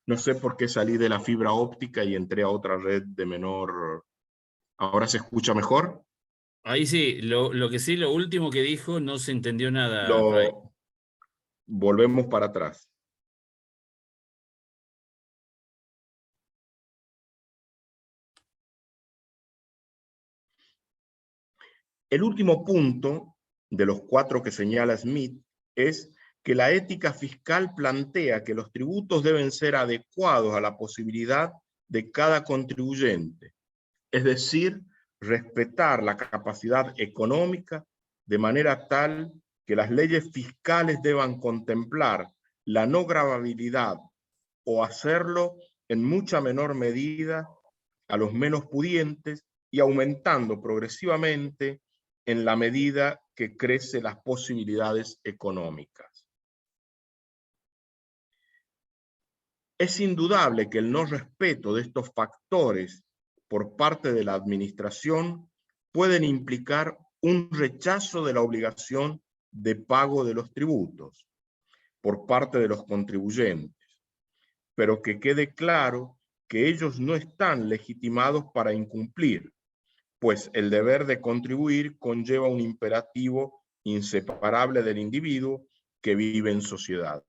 No sé por qué salí de la fibra óptica y entré a otra red de menor. ¿Ahora se escucha mejor? Ahí sí, lo que sí, lo último que dijo no se entendió nada, Fray. Volvemos para atrás. El último punto de los 4 que señala Smith es que la ética fiscal plantea que los tributos deben ser adecuados a la posibilidad de cada contribuyente, es decir, respetar la capacidad económica de manera tal que las leyes fiscales deban contemplar la no gravabilidad o hacerlo en mucha menor medida a los menos pudientes y aumentando progresivamente en la medida que crecen las posibilidades económicas. Es indudable que el no respeto de estos factores por parte de la administración pueden implicar un rechazo de la obligación de pago de los tributos por parte de los contribuyentes, pero que quede claro que ellos no están legitimados para incumplir, pues el deber de contribuir conlleva un imperativo inseparable del individuo que vive en sociedad.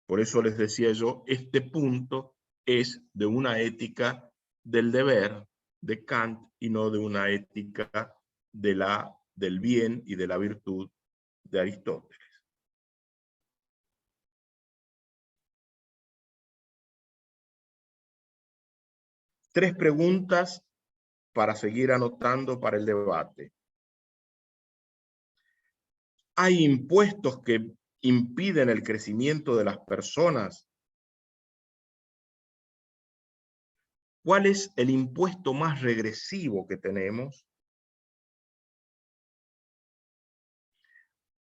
Por eso les decía yo, este punto es de una ética del deber de Kant y no de una ética del bien y de la virtud de Aristóteles. Tres preguntas para seguir anotando para el debate. ¿Hay impuestos que impiden el crecimiento de las personas? ¿Cuál es el impuesto más regresivo que tenemos?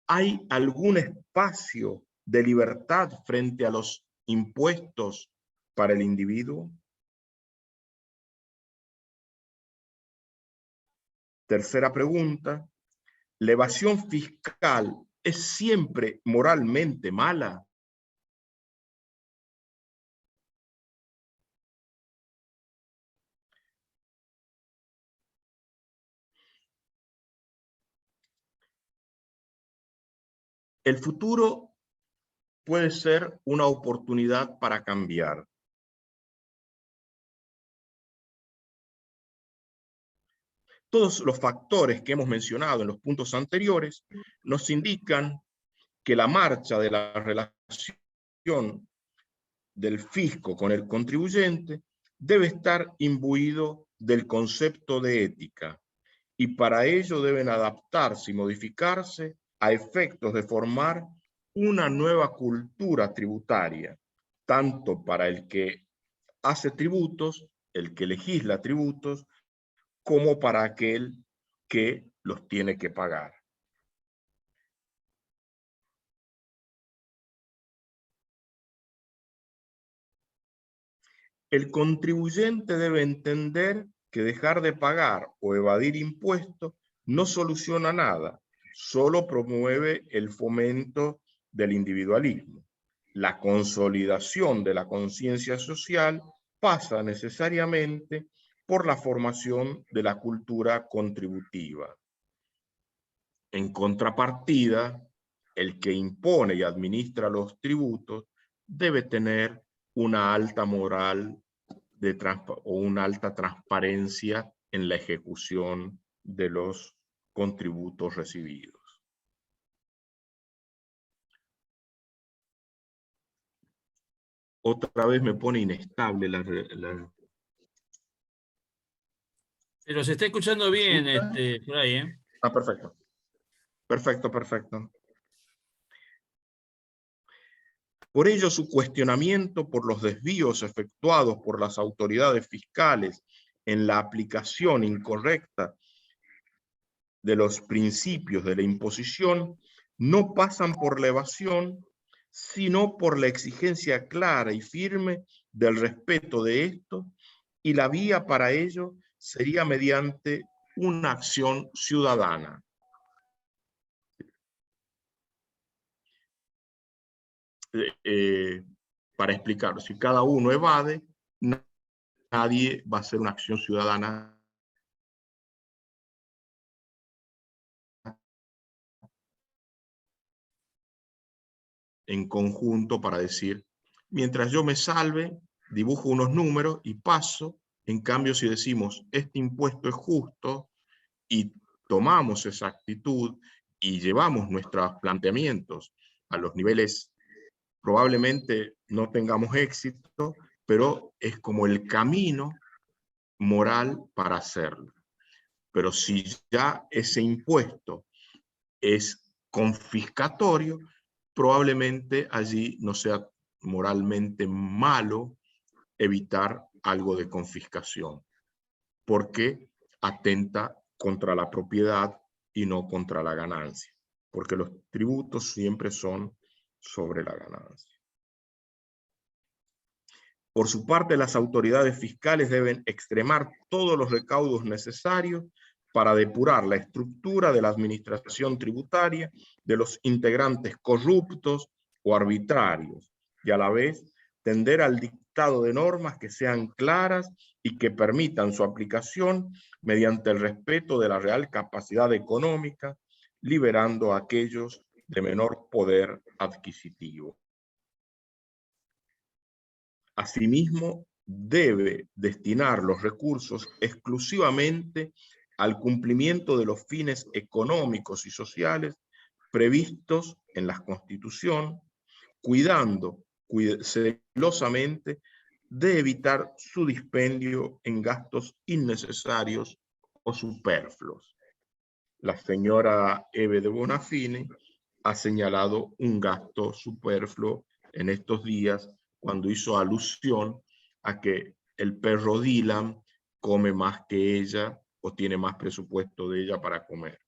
¿Hay algún espacio de libertad frente a los impuestos para el individuo? Tercera pregunta, ¿la evasión fiscal es siempre moralmente mala? El futuro puede ser una oportunidad para cambiar. Todos los factores que hemos mencionado en los puntos anteriores nos indican que la marcha de la relación del fisco con el contribuyente debe estar imbuido del concepto de ética y para ello deben adaptarse y modificarse a efectos de formar una nueva cultura tributaria, tanto para el que hace tributos, el que legisla tributos, como para aquel que los tiene que pagar. El contribuyente debe entender que dejar de pagar o evadir impuestos no soluciona nada, solo promueve el fomento del individualismo. La consolidación de la conciencia social pasa necesariamente por la formación de la cultura contributiva. En contrapartida, el que impone y administra los tributos debe tener una alta moral o una alta transparencia en la ejecución de los contributos recibidos. Otra vez me pone inestable la... Pero se está escuchando bien por ahí, ¿eh? Ah, perfecto. Perfecto, perfecto. Por ello, su cuestionamiento por los desvíos efectuados por las autoridades fiscales en la aplicación incorrecta de los principios de la imposición no pasan por la evasión, sino por la exigencia clara y firme del respeto de esto, y la vía para ello sería mediante una acción ciudadana. Para explicarlo, si cada uno evade, nadie va a hacer una acción ciudadana en conjunto para decir, mientras yo me salve, dibujo unos números y paso. En cambio, si decimos, este impuesto es justo y tomamos esa actitud y llevamos nuestros planteamientos a los niveles, probablemente no tengamos éxito, pero es como el camino moral para hacerlo. Pero si ya ese impuesto es confiscatorio, probablemente allí no sea moralmente malo evitar algo de confiscación, porque atenta contra la propiedad y no contra la ganancia, porque los tributos siempre son sobre la ganancia. Por su parte, las autoridades fiscales deben extremar todos los recaudos necesarios para depurar la estructura de la administración tributaria de los integrantes corruptos o arbitrarios, y a la vez tender al dictado de normas que sean claras y que permitan su aplicación mediante el respeto de la real capacidad económica, liberando a aquellos de menor poder adquisitivo. Asimismo, debe destinar los recursos exclusivamente al cumplimiento de los fines económicos y sociales previstos en la Constitución, cuidando celosamente de evitar su dispendio en gastos innecesarios o superfluos. La señora Eve de Bonafini ha señalado un gasto superfluo en estos días cuando hizo alusión a que el perro Dylan come más que ella o tiene más presupuesto de ella para comer.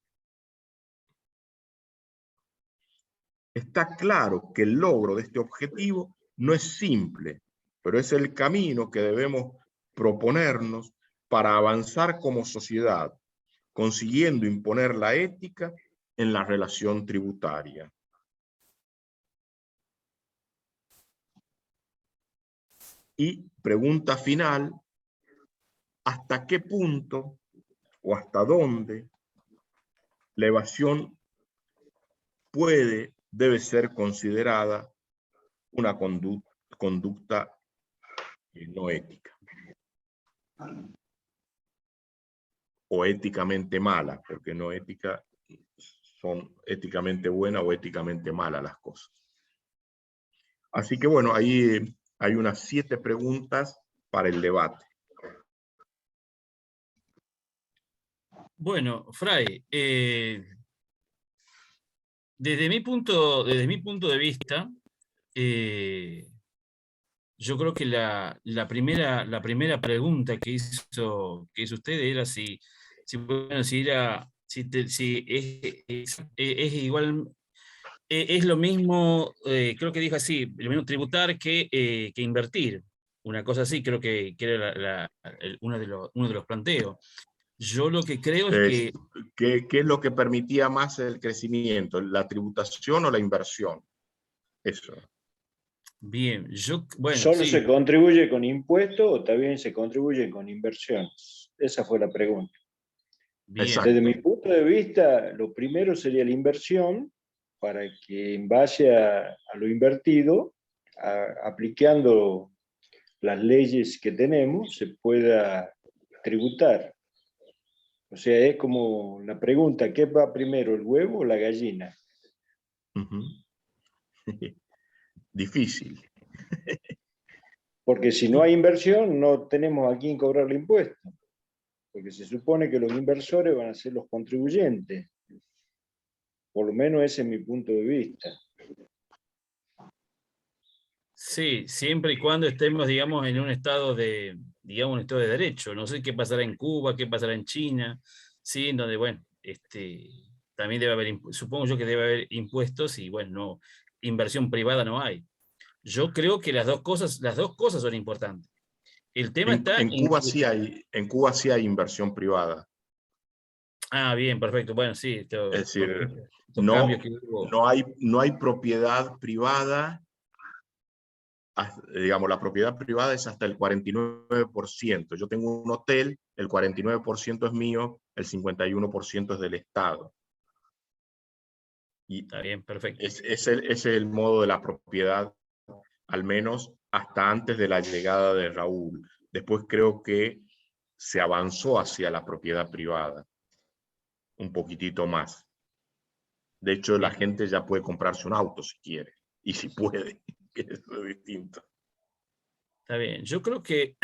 Está claro que el logro de este objetivo no es simple, pero es el camino que debemos proponernos para avanzar como sociedad, consiguiendo imponer la ética en la relación tributaria. Y pregunta final, ¿hasta qué punto o hasta dónde la evasión debe ser considerada una conducta no ética o éticamente mala, porque no ética son éticamente buenas o éticamente malas las cosas? Así que bueno, ahí hay unas 7 preguntas para el debate. Bueno, Fray, desde mi punto de vista, yo creo que la primera pregunta que hizo usted era bueno, si es igual, es lo mismo, creo que dijo así, lo mismo tributar que invertir. Una cosa así, creo que era uno de los planteos. Yo lo que creo es que... ¿Qué es lo que permitía más el crecimiento? ¿La tributación o la inversión? Eso. Bien, bueno, ¿Solo sí. se contribuye con impuestos o también se contribuye con inversiones? Esa fue la pregunta. Bien. Desde mi punto de vista, lo primero sería la inversión, para que en base a lo invertido, aplicando las leyes que tenemos, se pueda tributar. O sea, es como la pregunta, ¿qué va primero, el huevo o la gallina? Difícil. Porque si no hay inversión, no tenemos a quién cobrar el impuesto. Porque se supone que los inversores van a ser los contribuyentes. Por lo menos ese es mi punto de vista. Sí, siempre y cuando estemos, digamos, en un estado de derecho. No sé qué pasará en Cuba, qué pasará en China, sí, en donde, bueno, también debe haber, supongo yo que debe haber impuestos y, bueno, no, inversión privada no hay. Yo creo que las dos cosas son importantes. El tema está en Cuba sí hay inversión privada. Ah, bien, perfecto. Bueno, sí, Es decir, estos cambios que hubo. no hay propiedad privada. Digamos, la propiedad privada es hasta el 49%. Yo tengo un hotel, el 49% es mío, el 51% es del Estado. Y está bien, perfecto. Ese es el modo de la propiedad, al menos hasta antes de la llegada de Raúl. Después creo que se avanzó hacia la propiedad privada un poquitito más. De hecho, la gente ya puede comprarse un auto si quiere, y si puede, que eso es distinto. Está bien. Yo creo que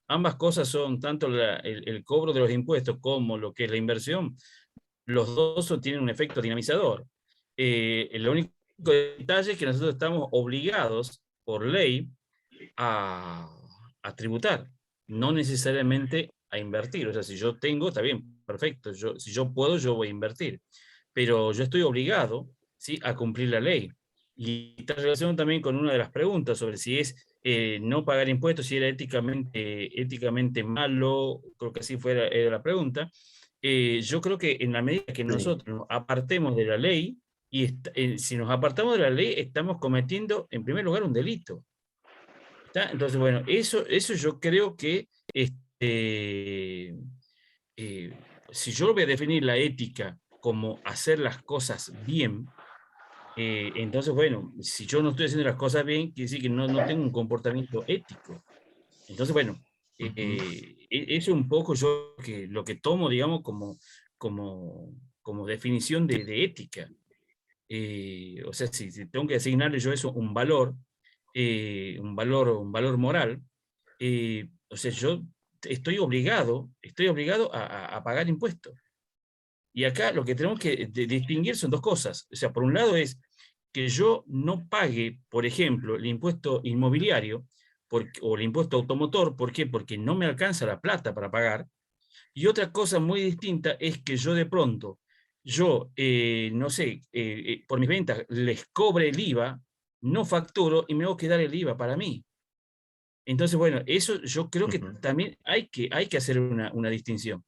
ambas cosas son tanto el cobro de los impuestos como lo que es la inversión, los dos tienen un efecto dinamizador. El único detalle es que nosotros estamos obligados por ley a, a tributar, no necesariamente a invertir. O sea, si yo tengo, está bien, perfecto. Si yo puedo, yo voy a invertir. Pero yo estoy obligado, ¿sí?, a cumplir la ley. Y está relacionado también con una de las preguntas sobre si es no pagar impuestos, si era éticamente malo, creo que así era la pregunta. Yo creo que en la medida que nosotros nos apartemos de la ley, y si nos apartamos de la ley, estamos cometiendo, en primer lugar, un delito. ¿Está? Entonces, bueno, eso yo creo que si yo voy a definir la ética como hacer las cosas bien, entonces, bueno, si yo no estoy haciendo las cosas bien, quiere decir que no tengo un comportamiento ético. Entonces, bueno, eso es un poco yo lo que tomo, digamos, como definición de ética. O sea, si tengo que asignarle yo eso un valor moral, o sea, yo estoy obligado a pagar impuestos. Y acá lo que tenemos que distinguir son dos cosas. O sea, por un lado es que yo no pague, por ejemplo, el impuesto inmobiliario o el impuesto automotor. ¿Por qué? Porque no me alcanza la plata para pagar. Y otra cosa muy distinta es que yo de pronto, no sé, por mis ventas les cobre el IVA, no facturo y me voy a quedar el IVA para mí. Entonces, bueno, eso yo creo que también hay que hacer una distinción.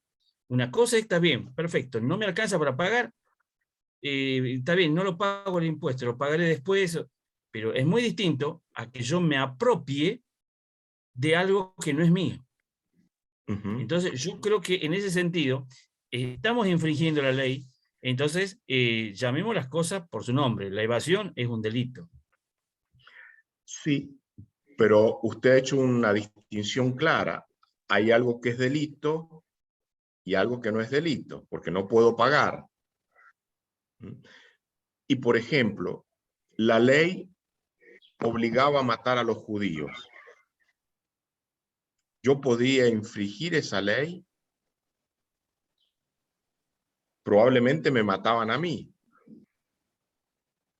Una cosa está bien, perfecto, no me alcanza para pagar, está bien, no lo pago el impuesto, lo pagaré después, pero es muy distinto a que yo me apropie de algo que no es mío. Entonces, yo creo que en ese sentido, estamos infringiendo la ley, entonces llamemos las cosas por su nombre. La evasión es un delito. Sí, pero usted ha hecho una distinción clara. Hay algo que es delito y algo que no es delito, porque no puedo pagar. Y, por ejemplo, la ley obligaba a matar a los judíos. Yo podía infringir esa ley, probablemente me mataban a mí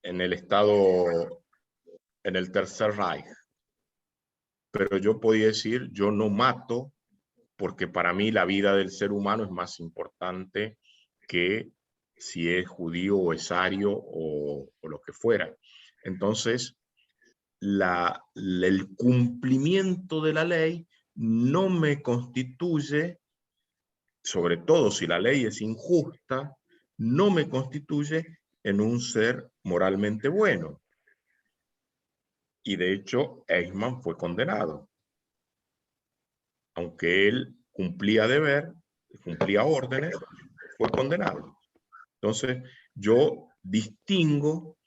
en el Estado, en el Tercer Reich. Pero yo podía decir, yo no mato, porque para mí la vida del ser humano es más importante que si es judío o es ario o lo que fuera. Entonces, el cumplimiento de la ley no me constituye, sobre todo si la ley es injusta, no me constituye en un ser moralmente bueno. Y de hecho, Eichmann fue condenado. Aunque él cumplía deber, cumplía órdenes, fue condenado. Entonces, yo distingo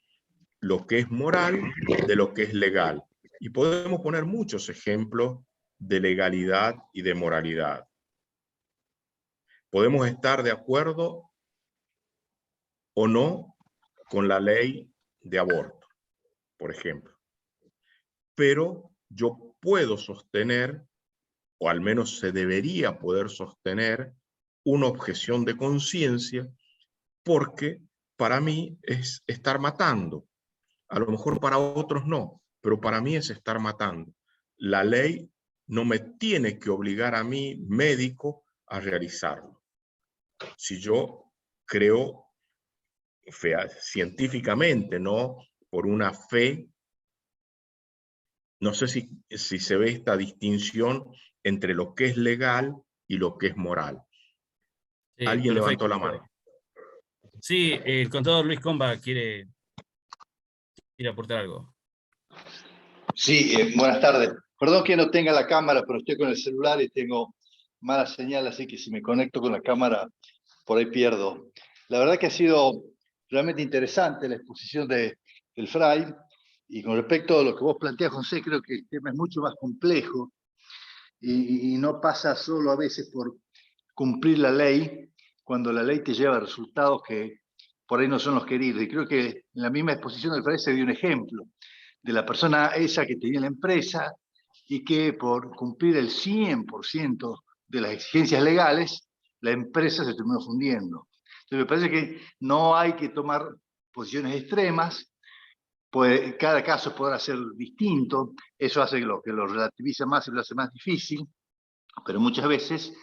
lo que es moral de lo que es legal. Y podemos poner muchos ejemplos de legalidad y de moralidad. Podemos estar de acuerdo o no con la ley de aborto, por ejemplo. Pero yo puedo sostener, o al menos se debería poder sostener, una objeción de conciencia, porque para mí es estar matando. A lo mejor para otros no, pero para mí es estar matando. La ley no me tiene que obligar a mí, médico, a realizarlo. Si yo creo científicamente, no por una fe, no sé si se ve esta distinción entre lo que es legal y lo que es moral. Sí, Alguien levantó perfecto. la mano. Sí, el contador Luis Comba quiere aportar algo. Sí, buenas tardes. Perdón que no tenga la cámara, pero estoy con el celular y tengo mala señal, así que si me conecto con la cámara, por ahí pierdo. La verdad que ha sido realmente interesante la exposición del Fray, y con respecto a lo que vos planteás, José, creo que el tema es mucho más complejo y no pasa solo a veces por cumplir la ley, cuando la ley te lleva a resultados que por ahí no son los queridos. Y creo que en la misma exposición del Fray se dio un ejemplo de la persona esa que tenía la empresa, y que por cumplir el 100% de las exigencias legales, la empresa se terminó fundiendo. Entonces me parece que no hay que tomar posiciones extremas, pues cada caso podrá ser distinto, eso hace que lo relativiza más y lo hace más difícil, pero muchas veces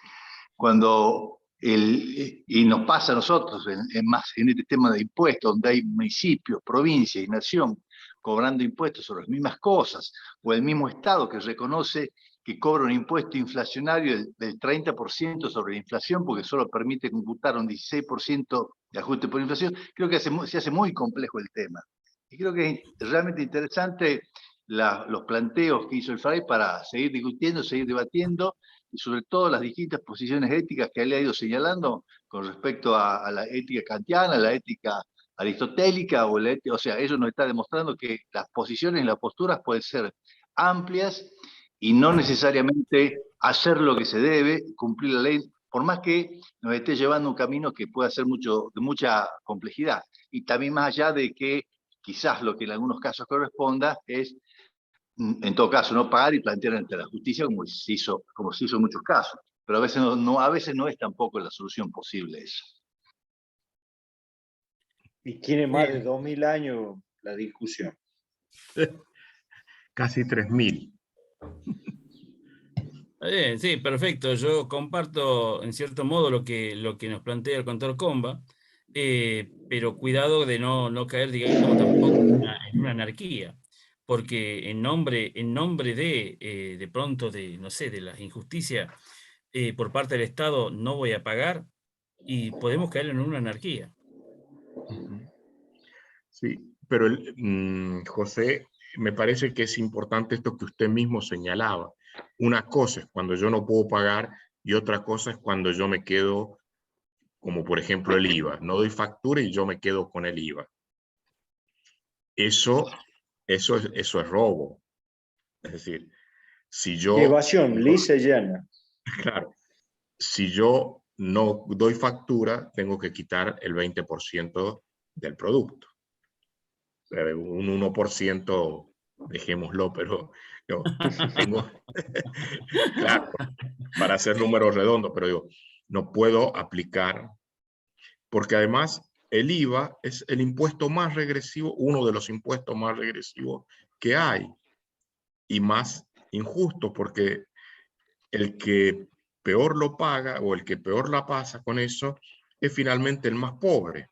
cuando y nos pasa a nosotros en este tema de impuestos, donde hay municipios, provincias y nación cobrando impuestos sobre las mismas cosas, o el mismo Estado que reconoce que cobra un impuesto inflacionario del 30% sobre la inflación, porque solo permite computar un 16% de ajuste por inflación, creo que se hace muy complejo el tema. Y creo que es realmente interesante los planteos que hizo el FRAI para seguir discutiendo, seguir debatiendo, y sobre todo las distintas posiciones éticas que él ha ido señalando con respecto a la ética kantiana, la ética aristotélica, o sea, eso nos está demostrando que las posiciones y las posturas pueden ser amplias y no necesariamente hacer lo que se debe, cumplir la ley, por más que nos esté llevando un camino que pueda ser de mucha complejidad. Y también más allá de que quizás lo que en algunos casos corresponda es, en todo caso, no pagar y plantear ante la justicia como se hizo en muchos casos. Pero a veces no es tampoco la solución posible eso. Y tiene más de 2000 años la discusión. Casi 3000. Sí, perfecto. Yo comparto en cierto modo lo que nos plantea el contador Comba, pero cuidado de no caer, digamos, tampoco en una anarquía, porque en nombre de pronto no sé, de la injusticia por parte del Estado no voy a pagar y podemos caer en una anarquía. Sí, pero José, me parece que es importante esto que usted mismo señalaba. Una cosa es cuando yo no puedo pagar y otra cosa es cuando yo me quedo, como por ejemplo el IVA. No doy factura y yo me quedo con el IVA. Eso es robo. Es decir, si yo... Evasión, lisa y llana. Claro, si yo no doy factura, tengo que quitar el 20% del producto. Un 1%, dejémoslo, pero yo tengo, claro, para hacer números redondos, pero digo, no puedo aplicar, porque además el IVA es el impuesto más regresivo, uno de los impuestos más regresivos que hay, y más injusto, porque el que peor lo paga o el que peor la pasa con eso es finalmente el más pobre,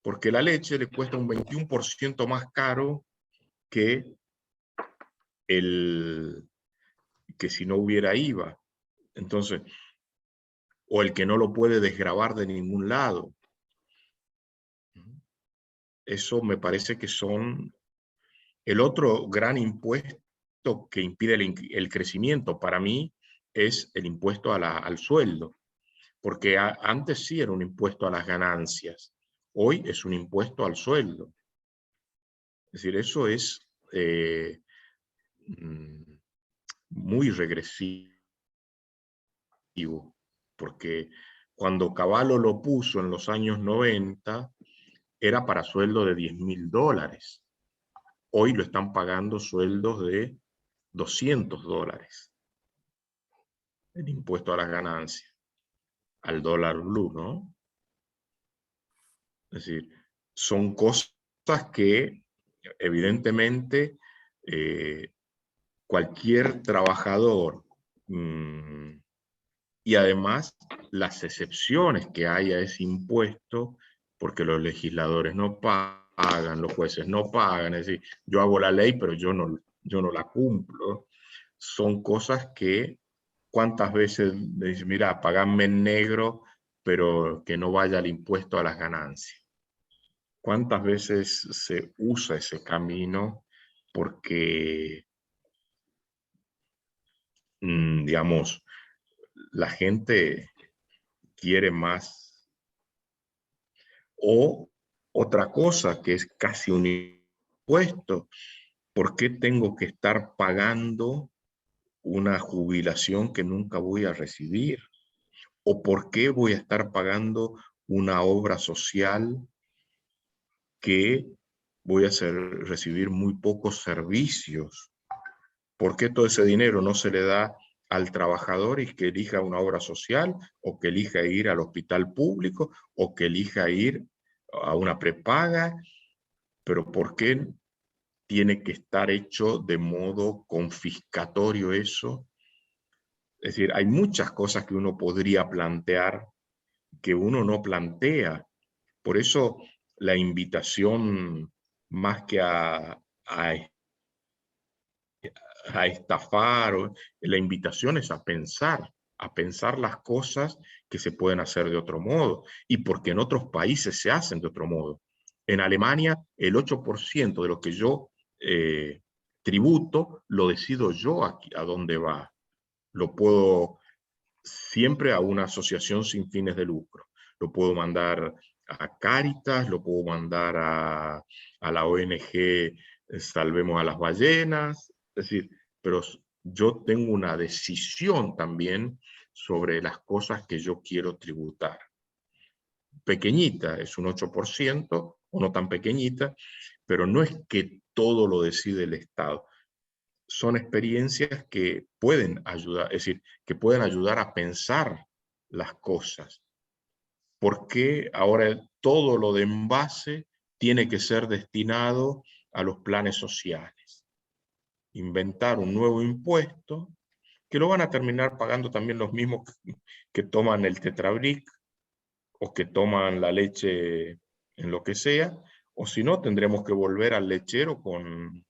porque la leche le cuesta un 21% más caro que si no hubiera IVA. Entonces, o el que no lo puede desgravar de ningún lado. Eso me parece que son el otro gran impuesto que impide el crecimiento. Para mí es el impuesto al sueldo, porque antes sí era un impuesto a las ganancias, hoy es un impuesto al sueldo. Es decir, eso es muy regresivo, porque cuando Cavallo lo puso en los años 90, era para sueldo de $10.000. Hoy lo están pagando sueldos de $200. El impuesto a las ganancias, al dólar blue, ¿no? Es decir, son cosas que evidentemente cualquier trabajador y además las excepciones que hay a ese impuesto, porque los legisladores no pagan, los jueces no pagan, es decir, yo hago la ley, pero yo no la cumplo. Son cosas que, ¿cuántas veces le dicen, mira, pagame en negro, pero que no vaya el impuesto a las ganancias? ¿Cuántas veces se usa ese camino porque, digamos, la gente quiere más? O otra cosa que es casi un impuesto, ¿por qué tengo que estar pagando una jubilación que nunca voy a recibir? ¿O por qué voy a estar pagando una obra social que voy a recibir muy pocos servicios? ¿Por qué todo ese dinero no se le da al trabajador y que elija una obra social, o que elija ir al hospital público, o que elija ir a una prepaga? Pero ¿por qué tiene que estar hecho de modo confiscatorio eso? Es decir, hay muchas cosas que uno podría plantear que uno no plantea. Por eso la invitación, más que a estafar, la invitación es a pensar las cosas que se pueden hacer de otro modo, y porque en otros países se hacen de otro modo. En Alemania, el 8% de lo que yo tributo, lo decido yo aquí, a dónde va. Lo puedo siempre a una asociación sin fines de lucro. Lo puedo mandar a Cáritas, lo puedo mandar a la ONG Salvemos a las Ballenas, es decir, pero yo tengo una decisión también sobre las cosas que yo quiero tributar. Pequeñita, es un 8%, o no tan pequeñita, pero no es que todo lo decide el Estado. Son experiencias que pueden ayudar, es decir, que pueden ayudar a pensar las cosas. ¿Por qué ahora todo lo de envase tiene que ser destinado a los planes sociales? Inventar un nuevo impuesto que lo van a terminar pagando también los mismos que toman el Tetrabric o que toman la leche en lo que sea, o si no, tendremos que volver al lechero con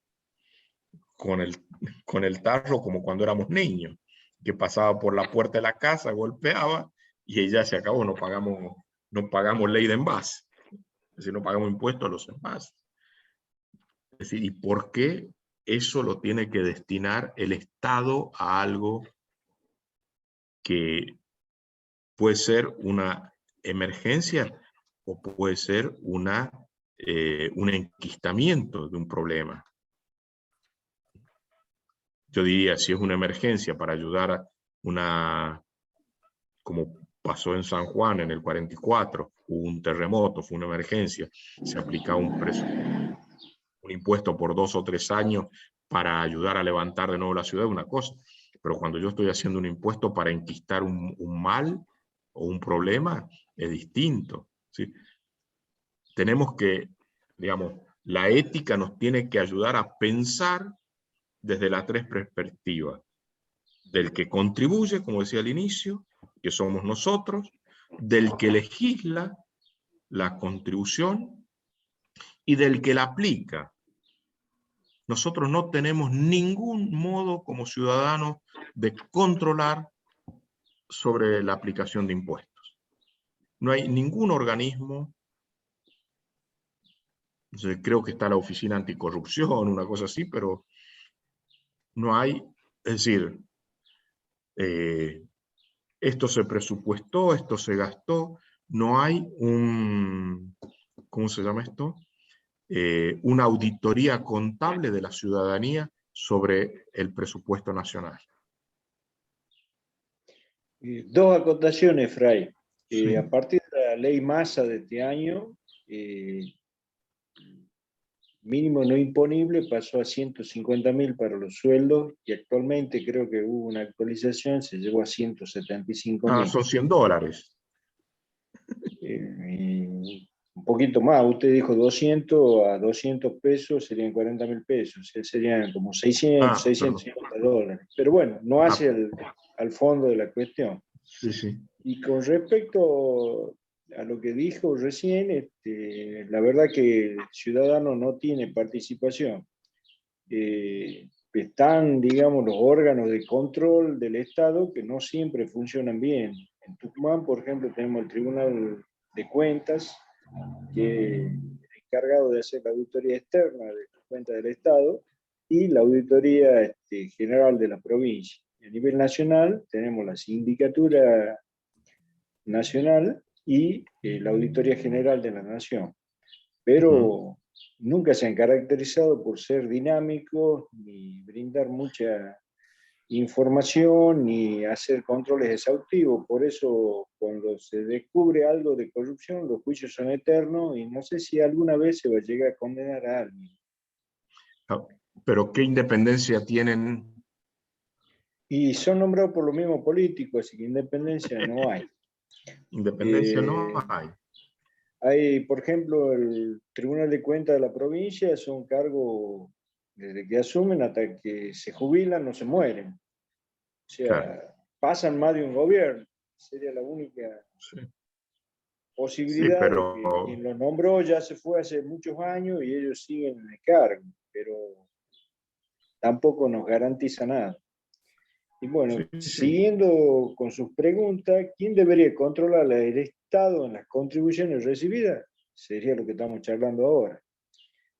el tarro como cuando éramos niños, que pasaba por la puerta de la casa, golpeaba y ya se acabó, no pagamos ley de envase, es decir, no pagamos impuestos a los envases. Es decir, ¿y por qué eso lo tiene que destinar el Estado a algo que puede ser una emergencia o puede ser un enquistamiento de un problema? Yo diría, si es una emergencia para ayudar a como pasó en San Juan en el 44, hubo un terremoto, fue una emergencia, se aplicaba un impuesto por 2 o 3 años para ayudar a levantar de nuevo la ciudad, una cosa. Pero cuando yo estoy haciendo un impuesto para enquistar un mal o un problema, es distinto, ¿sí? Tenemos que, digamos, la ética nos tiene que ayudar a pensar desde las 3 perspectivas: del que contribuye, como decía al inicio, que somos nosotros; del que legisla la contribución; y del que la aplica. Nosotros no tenemos ningún modo como ciudadanos de controlar sobre la aplicación de impuestos. No hay ningún organismo, creo que está la Oficina Anticorrupción, una cosa así, pero no hay, es decir, esto se presupuestó, esto se gastó, no hay ¿cómo se llama esto? Una auditoría contable de la ciudadanía sobre el presupuesto nacional. Dos acotaciones, Fray. Sí. A partir de la ley Massa de este año, mínimo no imponible pasó a 150.000 para los sueldos, y actualmente creo que hubo una actualización, se llegó a 175.000. Son $100. Un poquito más, usted dijo 200 a 200 pesos serían 40.000 pesos, serían como 600, $650. Pero bueno, no hace al fondo de la cuestión. Sí, sí. Y con respecto a lo que dijo recién, la verdad que el ciudadano no tiene participación. Están, digamos, los órganos de control del Estado que no siempre funcionan bien. En Tucumán, por ejemplo, tenemos el Tribunal de Cuentas, que es encargado de hacer la auditoría externa de las cuentas del Estado y la auditoría general de la provincia. A nivel nacional tenemos la Sindicatura Nacional y la Auditoría General de la Nación, pero nunca se han caracterizado por ser dinámicos, ni brindar mucha información, ni hacer controles exhaustivos. Por eso, cuando se descubre algo de corrupción, los juicios son eternos y no sé si alguna vez se va a llegar a condenar a alguien. Pero ¿qué independencia tienen Y son nombrados por los mismos políticos, así que independencia no hay. Independencia no hay. Hay, por ejemplo, el Tribunal de Cuentas de la provincia, son cargos desde que asumen hasta que se jubilan o se mueren. O sea, Claro. pasan más de un gobierno. Sería la única Sí, sí, posibilidad de pero que quien los nombró ya se fue hace muchos años y ellos siguen en el cargo, pero tampoco nos garantiza nada. Y bueno, sí, sí. siguiendo con sus preguntas, ¿quién debería controlar el Estado en las contribuciones recibidas? Sería lo que estamos charlando ahora.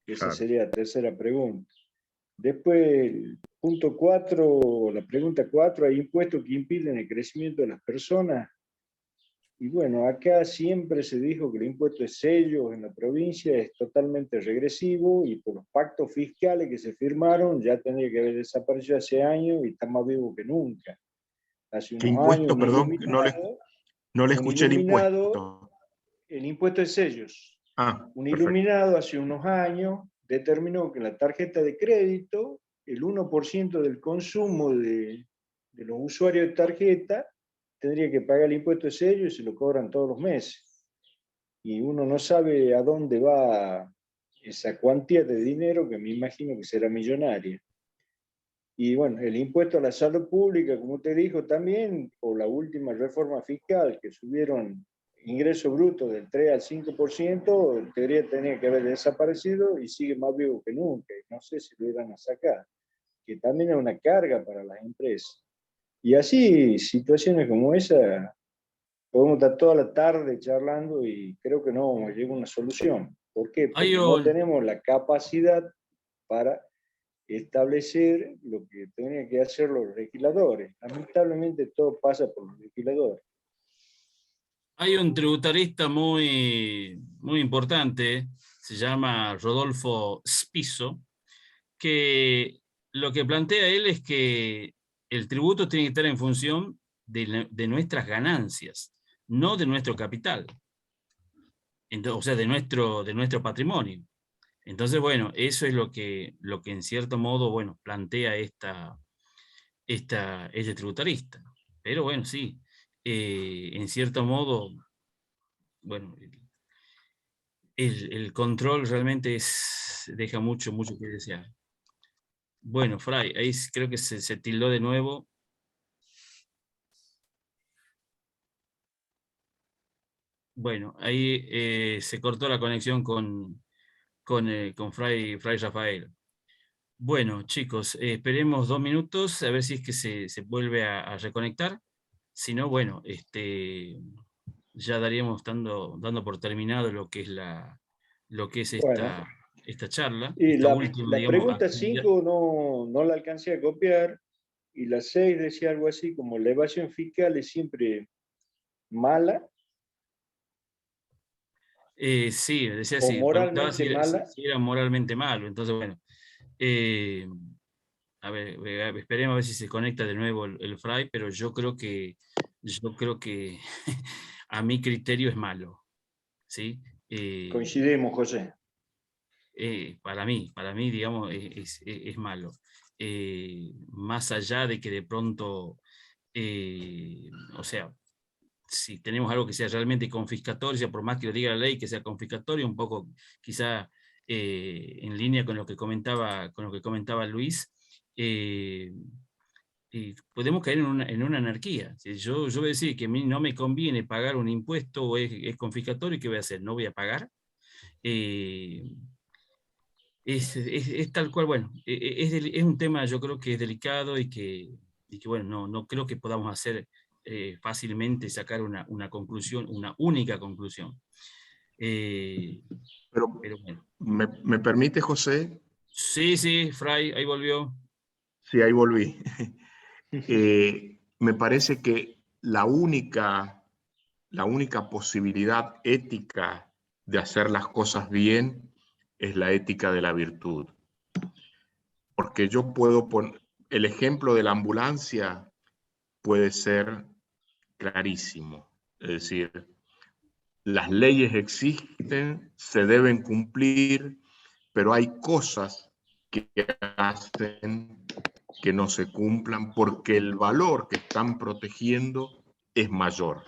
Esa Claro. sería la tercera pregunta. Después, el punto 4, la pregunta 4, ¿hay impuestos que impiden el crecimiento de las personas? Y bueno, acá siempre se dijo que el impuesto de sellos en la provincia es totalmente regresivo y por los pactos fiscales que se firmaron ya tendría que haber desaparecido hace años y está más vivo que nunca. Hace ¿Qué unos años impuesto? Perdón, que no le un escuché el iluminado, impuesto. el impuesto de sellos, Ah, un perfecto. iluminado hace unos años determinó que la tarjeta de crédito, el 1% del consumo de los usuarios de tarjeta, tendría que pagar el impuesto de sello y se lo cobran todos los meses. Y uno no sabe a dónde va esa cuantía de dinero que me imagino que será millonaria. Y bueno, el impuesto a la salud pública, como usted dijo también, por la última reforma fiscal que subieron ingreso bruto del 3 al 5%, en teoría tenía que haber desaparecido y sigue más vivo que nunca. Y no sé si lo irán a sacar, que también es una carga para las empresas. Y así, situaciones como esa, podemos estar toda la tarde charlando y creo que no llega una solución. ¿Por qué? Hay Porque no un, tenemos la capacidad para establecer lo que tenían que hacer los legisladores. Lamentablemente todo pasa por los legisladores. Hay un tributarista muy importante, se llama Rodolfo Spisso, que lo que plantea él es que el tributo tiene que estar en función de nuestras ganancias, no de nuestro capital, entonces, o sea, de nuestro patrimonio. Entonces, bueno, eso es lo que en cierto modo, bueno, plantea este tributarista. Pero bueno, sí, en cierto modo, bueno, el control realmente deja mucho que desear. Bueno, Fray, ahí creo que se tildó de nuevo. Bueno, ahí se cortó la conexión con Fray Rafael. Bueno, chicos, esperemos 2 minutos a ver si es que se vuelve a reconectar. Si no, bueno, ya daríamos dando por terminado lo que es Bueno, esta charla, y esta última, la digamos, pregunta actividad. 5 no la alcancé a copiar y la 6 decía algo así como la evasión fiscal es siempre mala Sí, decía o así, preguntaba moralmente mala. si era moralmente malo. Entonces, bueno, eh, a ver, esperemos a ver si se conecta de nuevo el Fray, pero yo creo que a mi criterio es malo, ¿sí? Coincidimos, José. Para mí, digamos, es malo. Más allá de que de pronto, o sea, si tenemos algo que sea realmente confiscatorio, o sea, por más que lo diga la ley, que sea confiscatorio, un poco quizá en línea con lo que comentaba Luis, eh, podemos caer en una anarquía. Si yo voy a decir que a mí no me conviene pagar un impuesto o es confiscatorio, ¿qué voy a hacer? ¿No voy a pagar? Eh, es tal cual, bueno, es un tema yo creo que es delicado y que bueno, no creo que podamos hacer fácilmente sacar una conclusión, una única conclusión. Eh, Pero pero bueno, me permite, José, sí, sí, Fray, ahí volvió. si ahí volví. Me parece que la única posibilidad ética de hacer las cosas bien es la ética de la virtud. Porque yo puedo poner, el ejemplo de la ambulancia puede ser clarísimo. Es decir, las leyes existen, se deben cumplir, pero hay cosas que hacen que no se cumplan porque el valor que están protegiendo es mayor.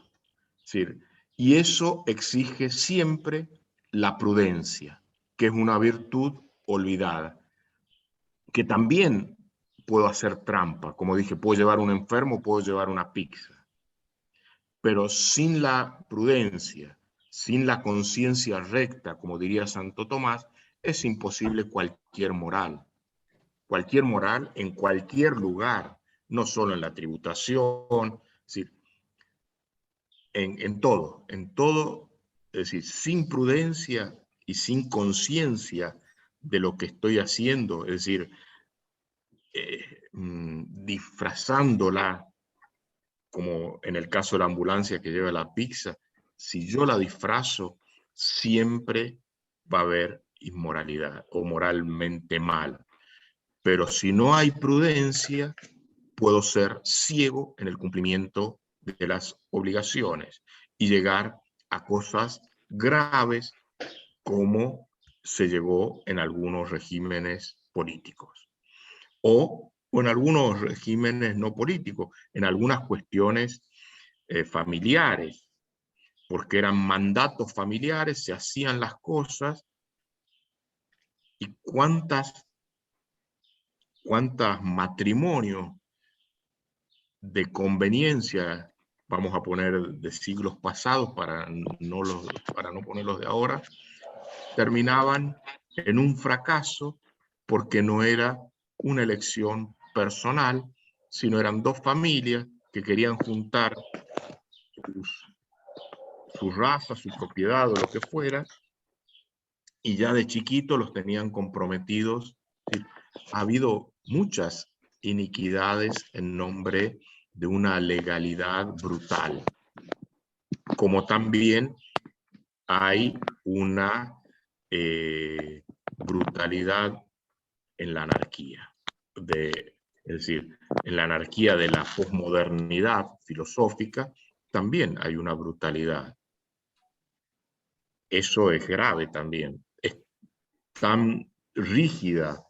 Es decir, y eso exige siempre la prudencia, que es una virtud olvidada, que también puedo hacer trampa. Como dije, puedo llevar un enfermo, puedo llevar una pizza, pero sin la prudencia, sin la conciencia recta, como diría Santo Tomás, es imposible cualquier moral. Cualquier moral en cualquier lugar, no solo en la tributación, es decir, en todo, es decir, sin prudencia y sin conciencia de lo que estoy haciendo, es decir, disfrazándola, como en el caso de la ambulancia que lleva la pizza, si yo la disfrazo, siempre va a haber inmoralidad o moralmente mal. Pero si no hay prudencia, puedo ser ciego en el cumplimiento de las obligaciones y llegar a cosas graves como se llegó en algunos regímenes políticos o en algunos regímenes no políticos, en algunas cuestiones familiares, porque eran mandatos familiares, se hacían las cosas y cuántas matrimonios de conveniencia, vamos a poner de siglos pasados para no ponerlos de ahora, terminaban en un fracaso porque no era una elección personal, sino eran dos familias que querían juntar su raza, su propiedad o lo que fuera, y ya de chiquito los tenían comprometidos. Ha habido muchas iniquidades en nombre de una legalidad brutal, como también hay una brutalidad en la anarquía, es decir, en la anarquía de la posmodernidad filosófica también hay una brutalidad. Eso es grave también. Es tan rígida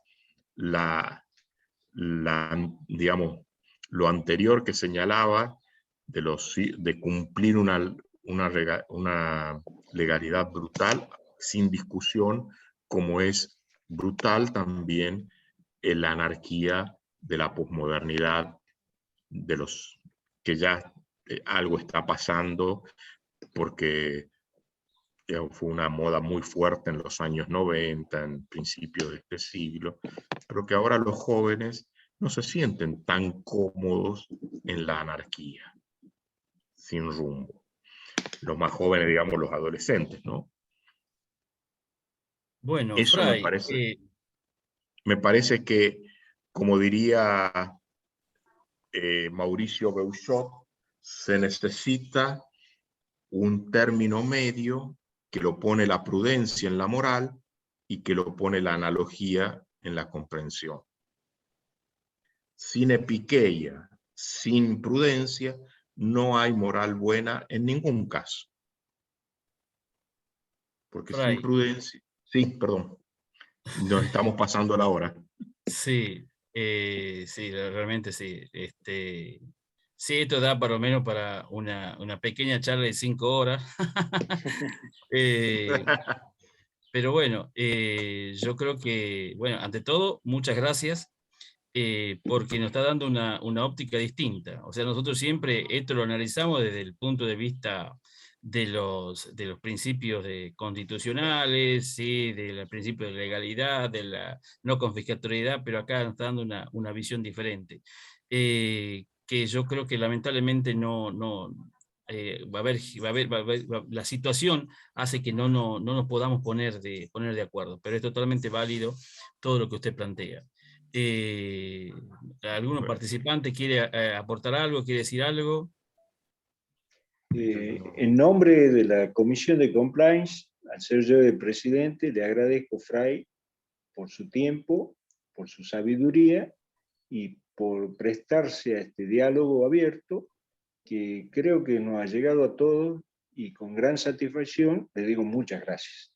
digamos, lo anterior que señalaba de cumplir una legalidad brutal sin discusión, como es brutal también la anarquía de la posmodernidad, de los que ya algo está pasando, porque fue una moda muy fuerte en los años 90, en principios de este siglo, pero que ahora los jóvenes no se sienten tan cómodos en la anarquía, sin rumbo. Los más jóvenes, digamos, los adolescentes, ¿no? Bueno, Eso Fray, me parece que, como diría Mauricio Beuchot, se necesita un término medio que lo pone la prudencia en la moral y que lo pone la analogía en la comprensión. Sin epiqueia, sin prudencia, no hay moral buena en ningún caso. Porque sin Fray, prudencia... Sí, perdón. Nos estamos pasando la hora. sí, sí, realmente sí. Sí, esto da por lo menos para una pequeña charla de 5 horas. Pero bueno, yo creo que, bueno, ante todo, muchas gracias, porque nos está dando una óptica distinta. O sea, nosotros siempre esto lo analizamos desde el punto de vista de los principios constitucionales, ¿sí? Del principio de legalidad, de la no confiscatoriedad, pero acá nos está dando una visión diferente. Que yo creo que lamentablemente la situación hace que no nos podamos poner de acuerdo, pero es totalmente válido todo lo que usted plantea. ¿Alguno participante quiere aportar algo, quiere decir algo? En nombre de la Comisión de Compliance, al ser yo el presidente, le agradezco, Fray, por su tiempo, por su sabiduría y por prestarse a este diálogo abierto que creo que nos ha llegado a todos y con gran satisfacción le digo muchas gracias.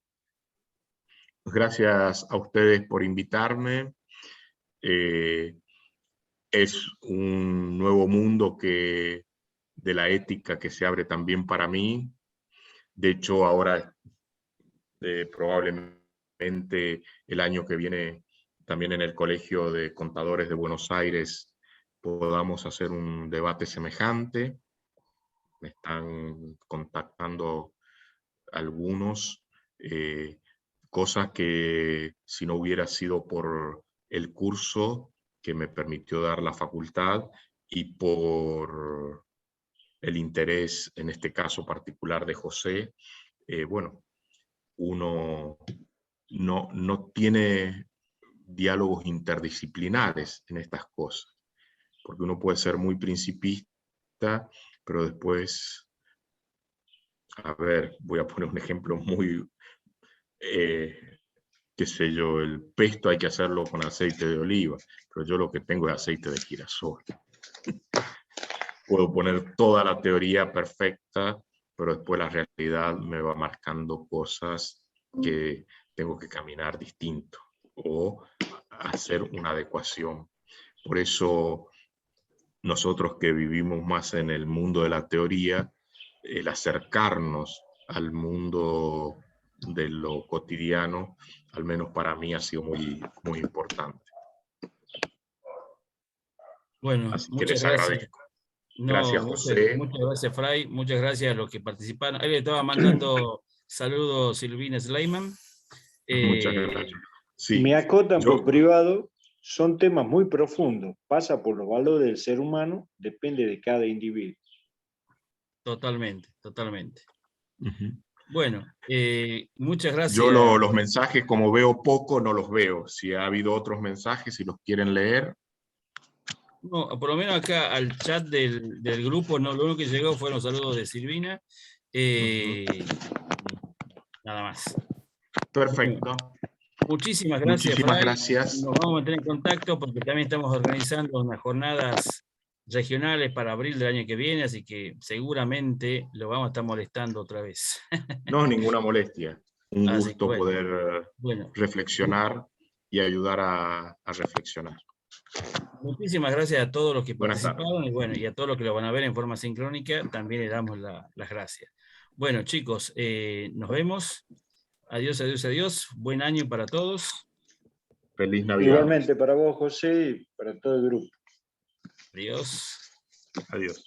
Gracias a ustedes por invitarme. es un nuevo mundo de la ética que se abre también para mí. De hecho, ahora probablemente el año que viene, también en el Colegio de Contadores de Buenos Aires, podamos hacer un debate semejante. Me están contactando algunos, cosas que si no hubiera sido por el curso que me permitió dar la facultad y por el interés, en este caso particular de José, bueno, uno no tiene diálogos interdisciplinares en estas cosas, porque uno puede ser muy principista, pero después, a ver, voy a poner un ejemplo muy, qué sé yo, el pesto hay que hacerlo con aceite de oliva, pero yo lo que tengo es aceite de girasol. Puedo poner toda la teoría perfecta, pero después la realidad me va marcando cosas que tengo que caminar distinto o hacer una adecuación. Por eso nosotros que vivimos más en el mundo de la teoría, el acercarnos al mundo de lo cotidiano, al menos para mí, ha sido muy, muy importante. Bueno, Así que muchas les gracias. agradezco. No, Gracias, José. muchas gracias, Fray. Muchas gracias a los que participaron. Ahí le estaba mandando saludos Silvina Sleiman. Muchas gracias. Sí, Me acotan por yo, privado, son temas muy profundos, pasa por los valores del ser humano, depende de cada individuo. Totalmente, totalmente. Ujú. Bueno, muchas Yo gracias. los mensajes, como veo poco, no los veo. Si ha habido otros mensajes, si los quieren leer. No, por lo menos acá al chat del grupo, no, lo único que llegó fueron los saludos de Silvina. Nada más. Bueno, Perfecto. muchísimas gracias, Muchísimas Fray. gracias. Nos vamos a mantener en contacto porque también estamos organizando unas jornadas regionales para abril del año que viene, así que seguramente lo vamos a estar molestando otra vez. No es ninguna molestia. Un Así que gusto poder bueno, reflexionar y ayudar a reflexionar. muchísimas gracias a todos los que Buenas tardes. participaron y bueno, y a todos los que lo van a ver en forma sincrónica, también le damos las gracias. Bueno, chicos, nos vemos. Adiós, adiós, adiós. Buen año para todos. Feliz Navidad. Igualmente para vos, José, y para todo el grupo. Adiós. Adiós.